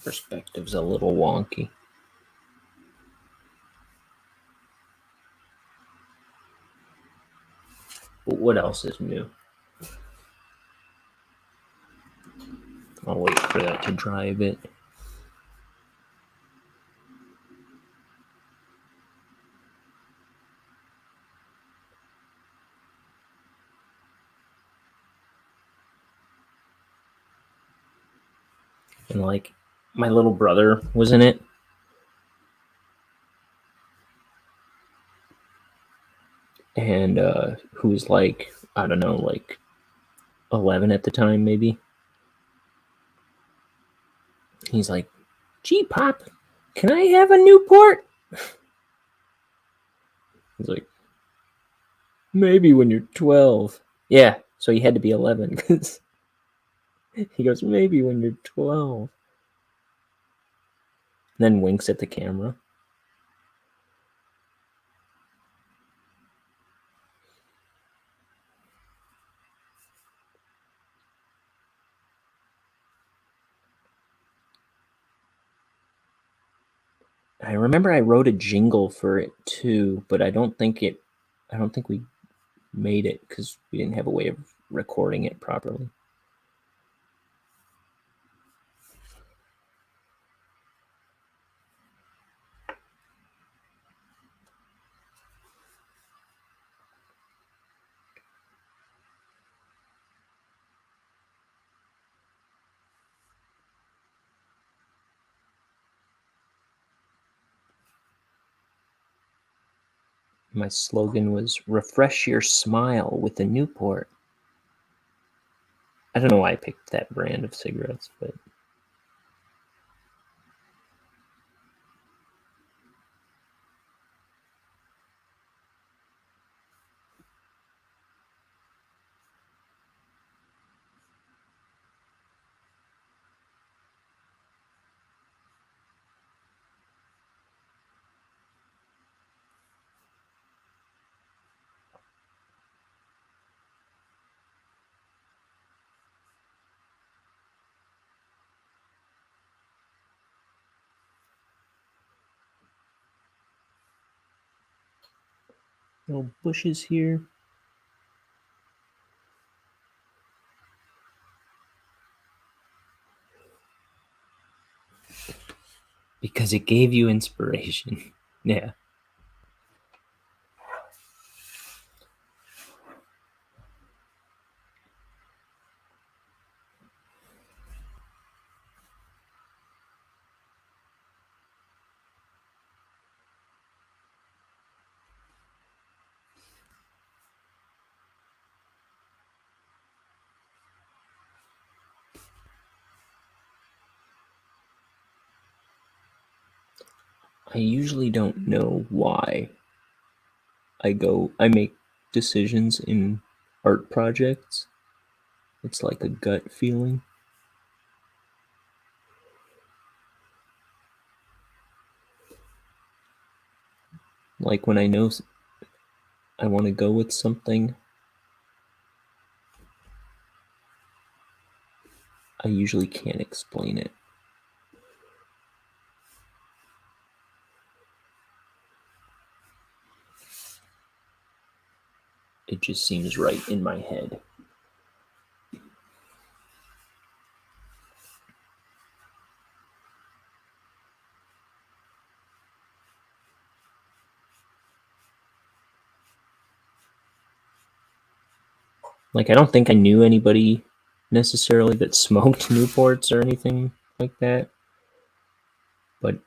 Perspective's a little wonky. But what else is new? I'll wait for that to dry a bit. And like, my little brother was in it. And who was like, I don't know, like 11 at the time, maybe. He's like, "Gee, Pop, can I have a Newport?" He's like, "Maybe when you're 12. Yeah, so he had to be 11 because he goes, "Maybe when you're 12. And then winks at the camera. I remember I wrote a jingle for it too, but I don't think we made it because we didn't have a way of recording it properly. My slogan was "Refresh your smile with a Newport." I don't know why I picked that brand of cigarettes, but little bushes here. Because it gave you inspiration. Yeah. I usually don't know why I make decisions in art projects. It's like a gut feeling. Like when I know I want to go with something, I usually can't explain it. It just seems right in my head. Like, I don't think I knew anybody necessarily that smoked Newports or anything like that. But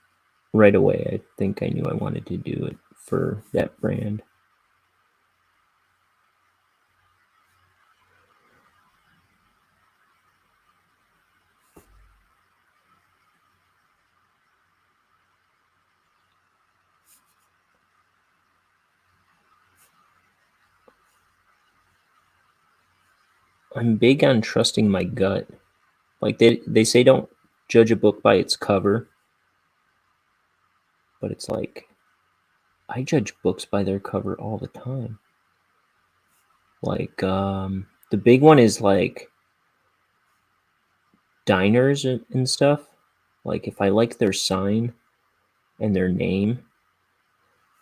right away, I think I knew I wanted to do it for that brand. I'm big on trusting my gut. Like they say don't judge a book by its cover. But it's like, I judge books by their cover all the time. Like, the big one is like diners and stuff. Like, if I like their sign and their name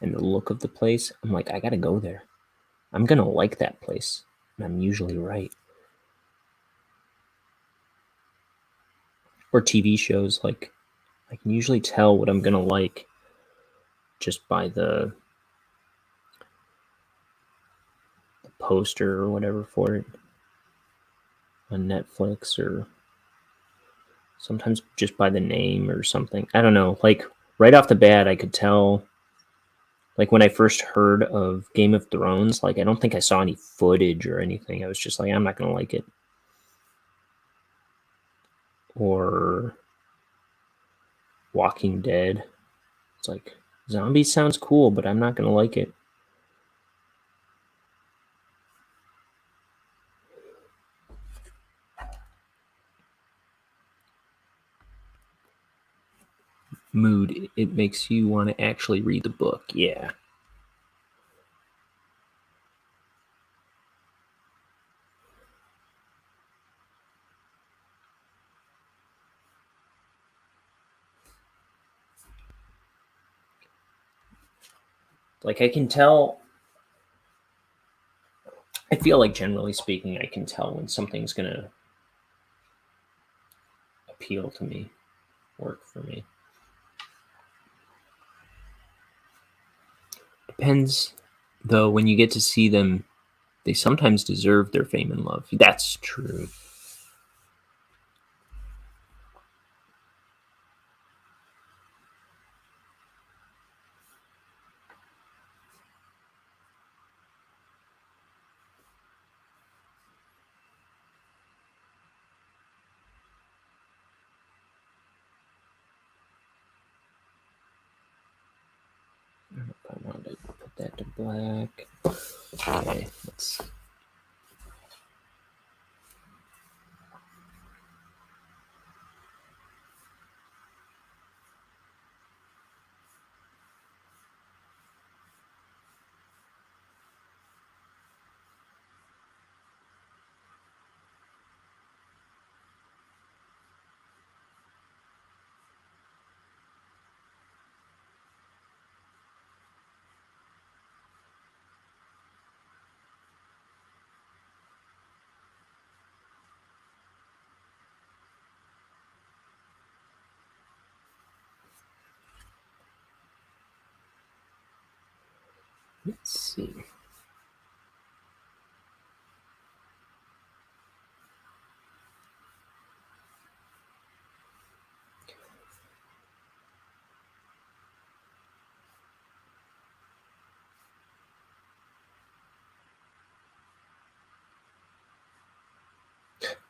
and the look of the place, I'm like, I gotta go there. I'm gonna like that place. And I'm usually right. Or TV shows, like, I can usually tell what I'm gonna like just by the poster or whatever for it on Netflix, or sometimes just by the name or something. I don't know. Like, right off the bat, I could tell. Like, when I first heard of Game of Thrones, like, I don't think I saw any footage or anything. I was just like, I'm not gonna like it. Or Walking Dead. It's like, zombies sounds cool, but I'm not gonna like it. Mood. It makes you want to actually read the book. Yeah. Like, I can tell. I feel like, generally speaking, I can tell when something's gonna appeal to me, work for me. Depends, though, when you get to see them, they sometimes deserve their fame and love. That's true. I don't know if I wanted to put that to black. Okay, let's. Let's see.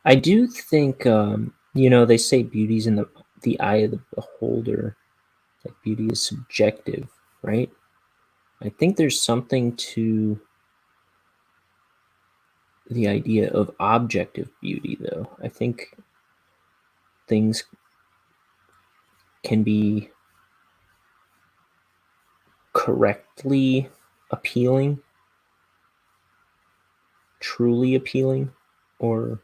I do think, they say beauty's in the eye of the beholder. Like beauty is subjective, right? I think there's something to the idea of objective beauty, though. I think things can be correctly appealing, truly appealing, or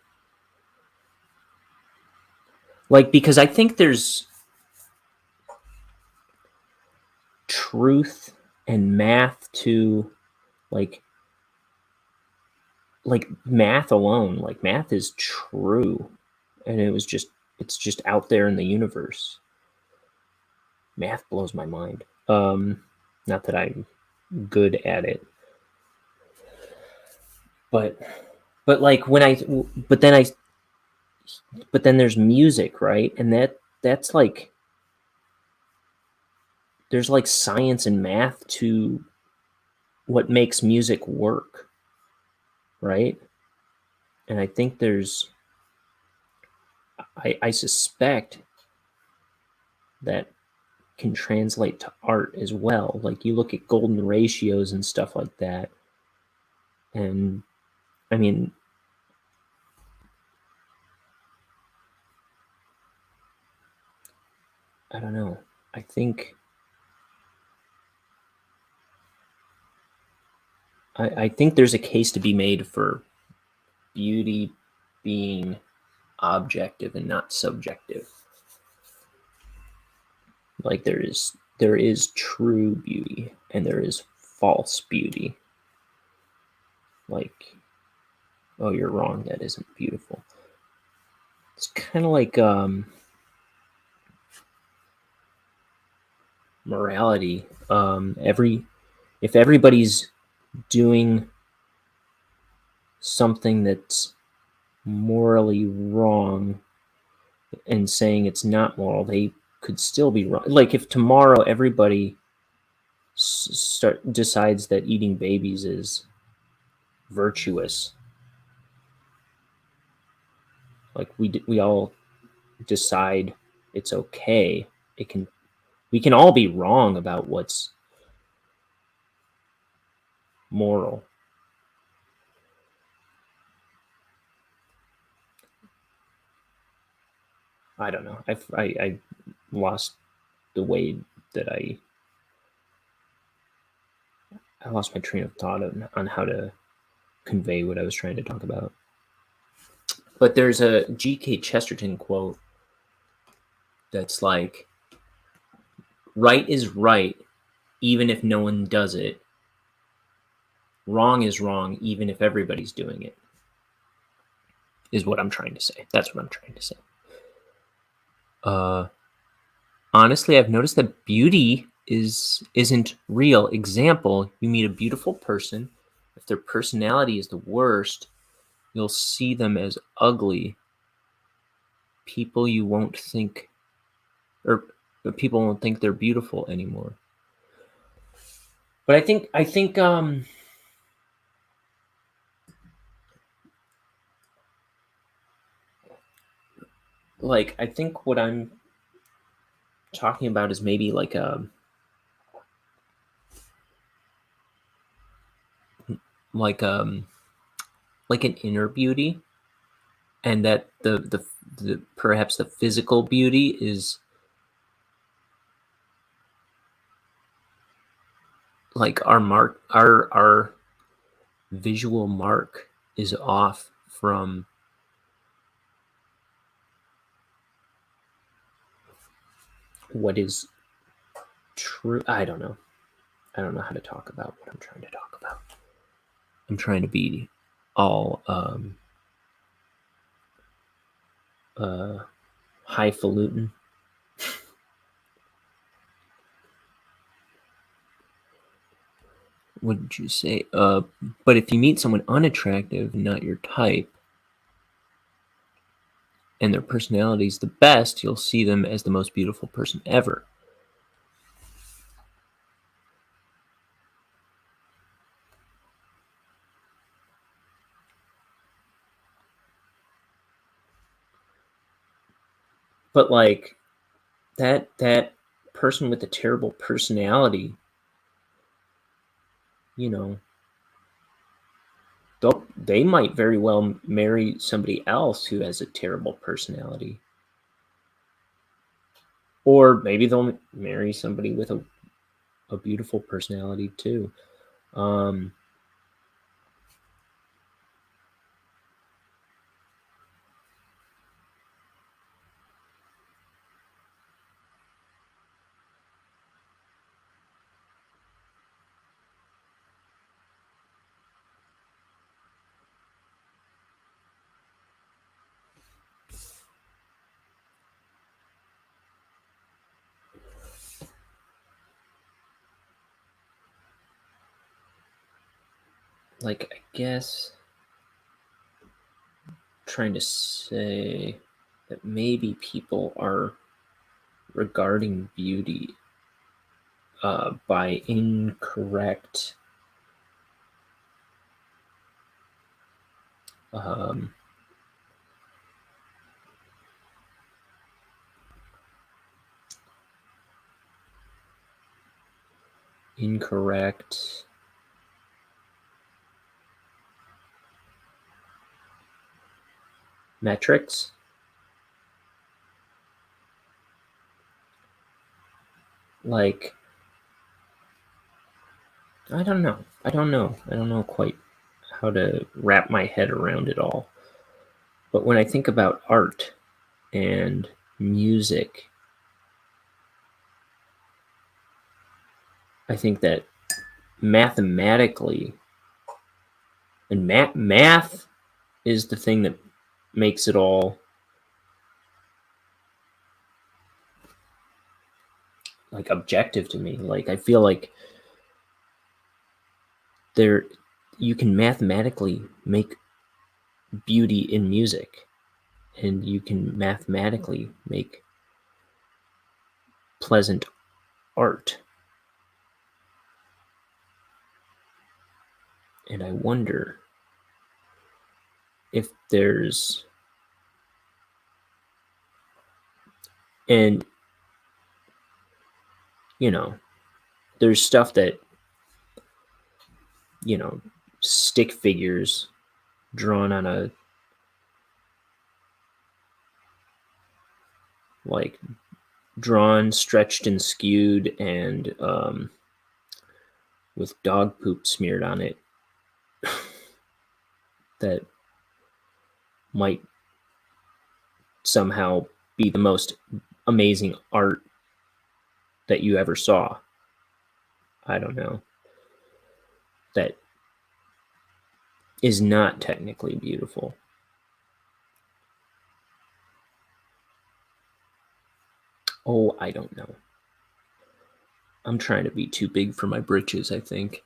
like, because I think there's truth and math to like math alone. Like math is true, and it's just out there in the universe. Math blows my mind. Not that I'm good at it, but like when I but then I but then there's music, right? And that's like there's like science and math to what makes music work, right? And I think I suspect that can translate to art as well. Like you look at golden ratios and stuff like that, and I mean, I don't know. I think I think there's a case to be made for beauty being objective and not subjective. Like there is true beauty and there is false beauty. Like, oh, you're wrong, that isn't beautiful. It's kind of like morality. If everybody's doing something that's morally wrong and saying it's not moral, could still be wrong. Like if tomorrow everybody decides that eating babies is virtuous, like we all decide it's okay, we can all be wrong about what's moral. I don't know. I lost the way that I lost my train of thought on how to convey what I was trying to talk about. But there's a G.K. Chesterton quote that's like, right is right even if no one does it. Wrong is wrong even if everybody's doing it. Is what I'm trying to say. That's what I'm trying to say. Honestly, I've noticed that beauty isn't real. Example, you meet a beautiful person. If their personality is the worst, you'll see them as ugly. People won't think they're beautiful anymore. But I think like I think what I'm talking about is maybe like an inner beauty, and that the perhaps the physical beauty is like our visual mark is off from what is true. I don't know how to talk about what I'm trying to talk about. I'm trying to be all highfalutin. What did you say? But if you meet someone unattractive, not your type, and their personality is the best, you'll see them as the most beautiful person ever. But like that person with a terrible personality, you know, they might very well marry somebody else who has a terrible personality. Or maybe they'll marry somebody with a beautiful personality too. Like, I guess trying to say that maybe people are regarding beauty by incorrect incorrect metrics. Like, I don't know quite how to wrap my head around it all. But when I think about art and music, I think that mathematically, and math is the thing that makes it all like objective to me. Like, I feel like you can mathematically make beauty in music, and you can mathematically make pleasant art. And I wonder if there's, and there's stuff that, stick figures drawn on a, like, drawn, stretched, and skewed, and with dog poop smeared on it, that might somehow be the most amazing art that you ever saw. I don't know. That is not technically beautiful. Oh, I don't know. I'm trying to be too big for my britches, I think.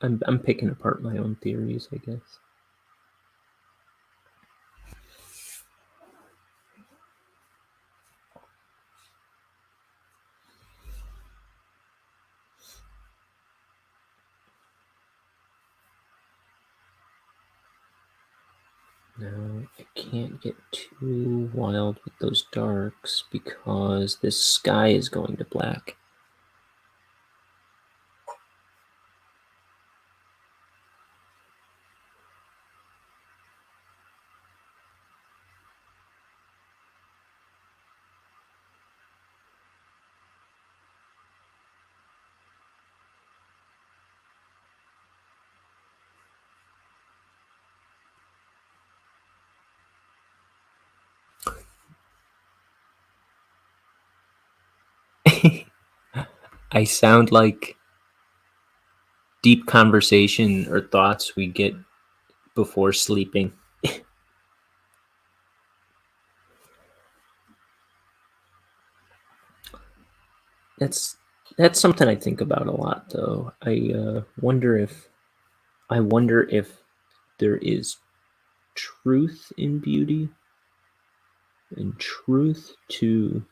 I'm picking apart my own theories, I guess. Now, I can't get too wild with those darks because this sky is going to black. I sound like deep conversation or thoughts we get before sleeping. That's something I think about a lot, though. I wonder if I wonder if there is truth in beauty and truth to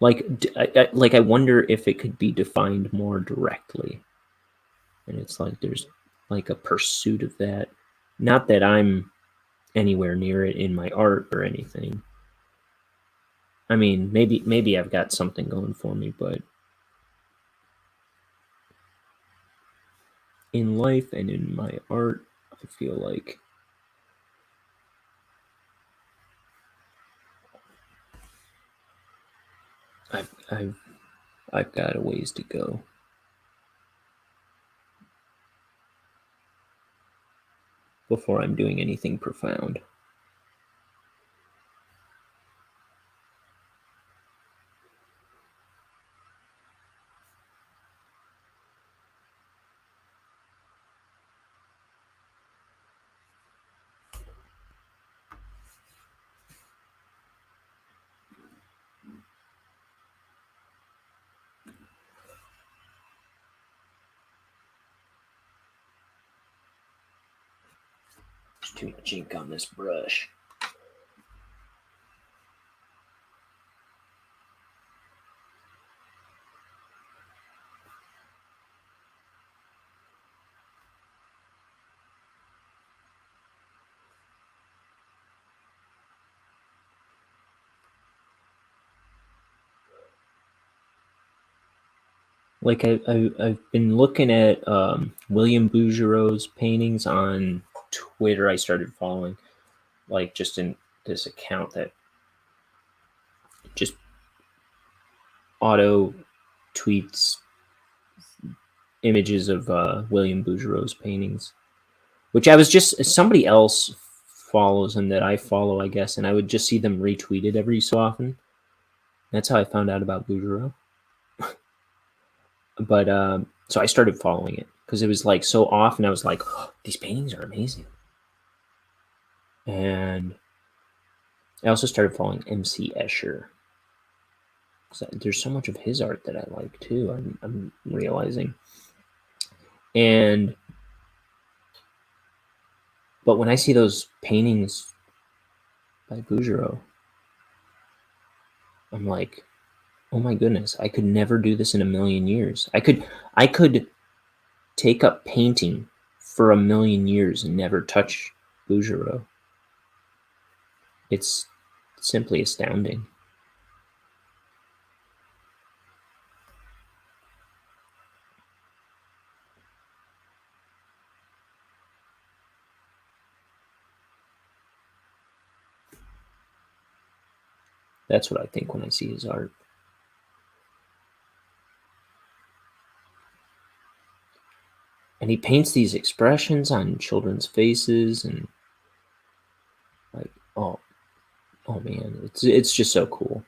I wonder if it could be defined more directly. And it's like there's like a pursuit of that. Not that I'm anywhere near it in my art or anything. I mean, maybe I've got something going for me, but in life and in my art, I feel like I've got a ways to go. Before I'm doing anything profound. There's too much ink on this brush. Like I've been looking at William Bouguereau's paintings on Twitter. I started following, like, just in this account that just auto tweets images of William Bouguereau's paintings, which I was just somebody else follows him that I follow, I guess, and I would just see them retweeted every so often. That's how I found out about Bouguereau. But so I started following it because it was like so often. I was like, oh, these paintings are amazing. And I also started following MC Escher. There's so much of his art that I like too. I'm realizing. But when I see those paintings by Bouguereau, I'm like, oh my goodness, I could never do this in a million years. I could take up painting for a million years and never touch Bouguereau. It's simply astounding. That's what I think when I see his art. And he paints these expressions on children's faces, and like, oh man, it's just so cool.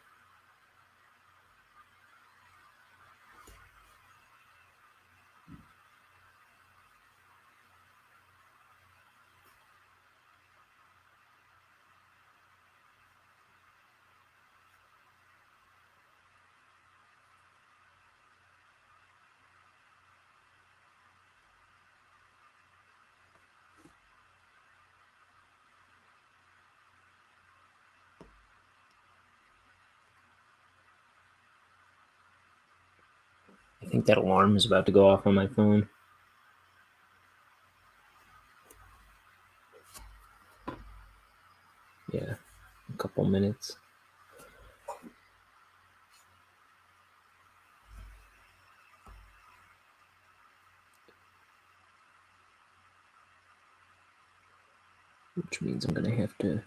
I think that alarm is about to go off on my phone. Yeah, a couple minutes. Which means I'm gonna have to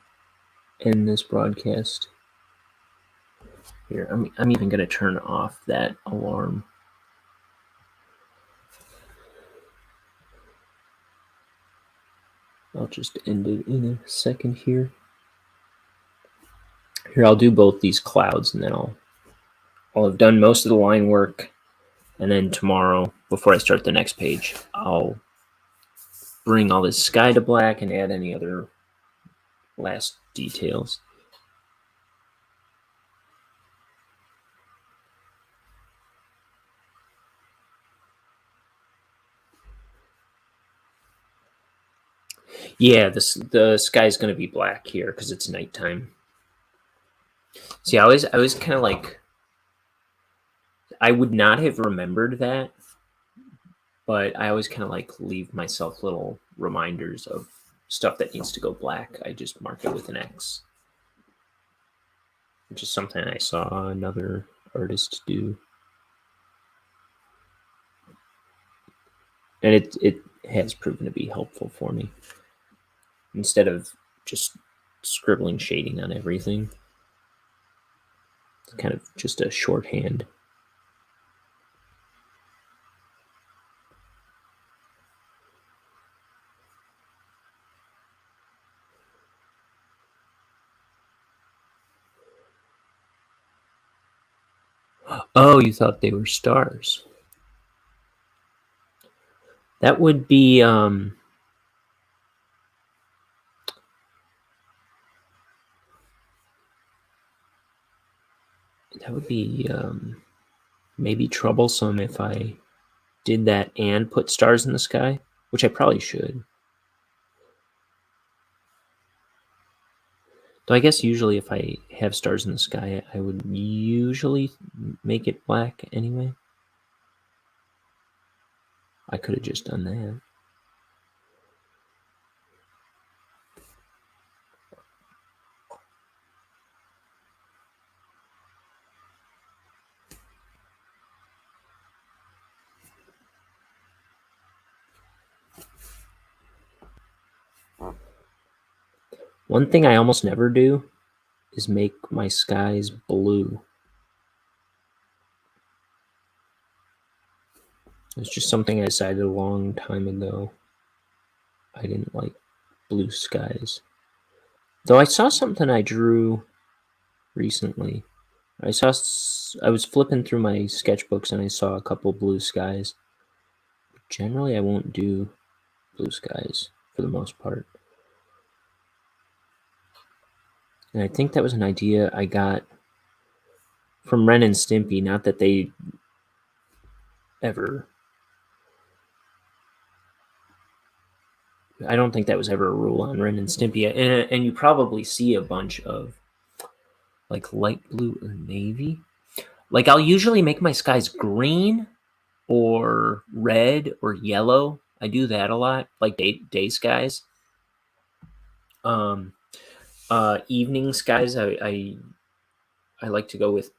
end this broadcast. Here, I'm even gonna turn off that alarm. I'll just end it in a second here. Here, I'll do both these clouds, and then I'll have done most of the line work, and then tomorrow, before I start the next page, I'll bring all this sky to black and add any other last details. Yeah, the sky's gonna be black here because it's nighttime. See, I was kind of like, I would not have remembered that, but I always kind of like leave myself little reminders of stuff that needs to go black. I just mark it with an X, which is something I saw another artist do, and it has proven to be helpful for me. Instead of just scribbling shading on everything, it's kind of just a shorthand. Oh, you thought they were stars. That would be maybe troublesome if I did that and put stars in the sky, which I probably should. Though I guess usually if I have stars in the sky, I would usually make it black anyway. I could have just done that. One thing I almost never do is make my skies blue. It's just something I decided a long time ago. I didn't like blue skies. Though I saw something I drew recently. I was flipping through my sketchbooks and I saw a couple blue skies. Generally, I won't do blue skies for the most part. And I think that was an idea I got from Ren and Stimpy. Not that they ever... I don't think that was ever a rule on Ren and Stimpy. And you probably see a bunch of like light blue or navy. Like I'll usually make my skies green or red or yellow. I do that a lot, like day skies. Evening skies, I like to go with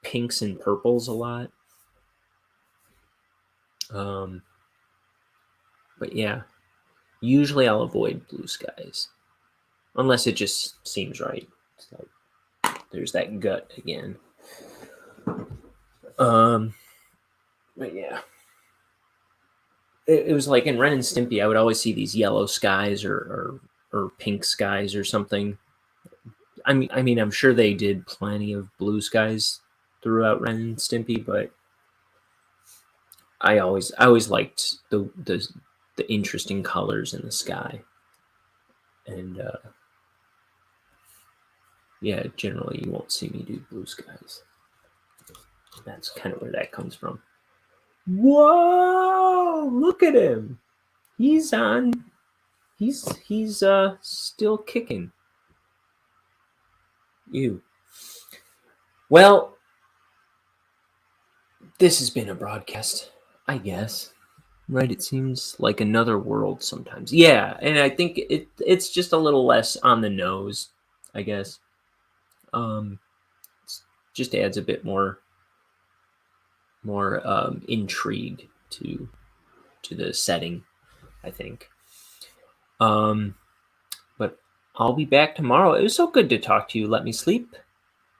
pinks and purples a lot. But yeah, usually I'll avoid blue skies unless it just seems right. So there's that gut again. But yeah, it was like in Ren and Stimpy, I would always see these yellow skies or pink skies or something. I mean, I'm sure they did plenty of blue skies throughout Ren and Stimpy, but I always liked the interesting colors in the sky, and yeah, generally you won't see me do blue skies. That's kind of where that comes from. Whoa! Look at him. He's on. He's still kicking. You. Well, this has been a broadcast, I guess. Right? It seems like another world sometimes. Yeah, and I think it's just a little less on the nose, I guess. Just adds a bit more intrigue to the setting, I think. But I'll be back tomorrow. It was so good to talk to you. Let me sleep.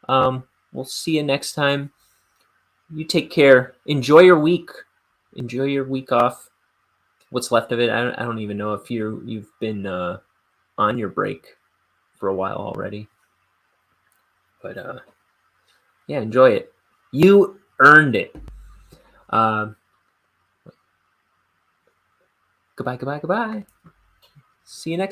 We'll see you next time. You take care. Enjoy your week. Enjoy your week off. What's left of it? I don't even know if you've been on your break for a while already. But yeah, enjoy it. You earned it. Goodbye. See you next time.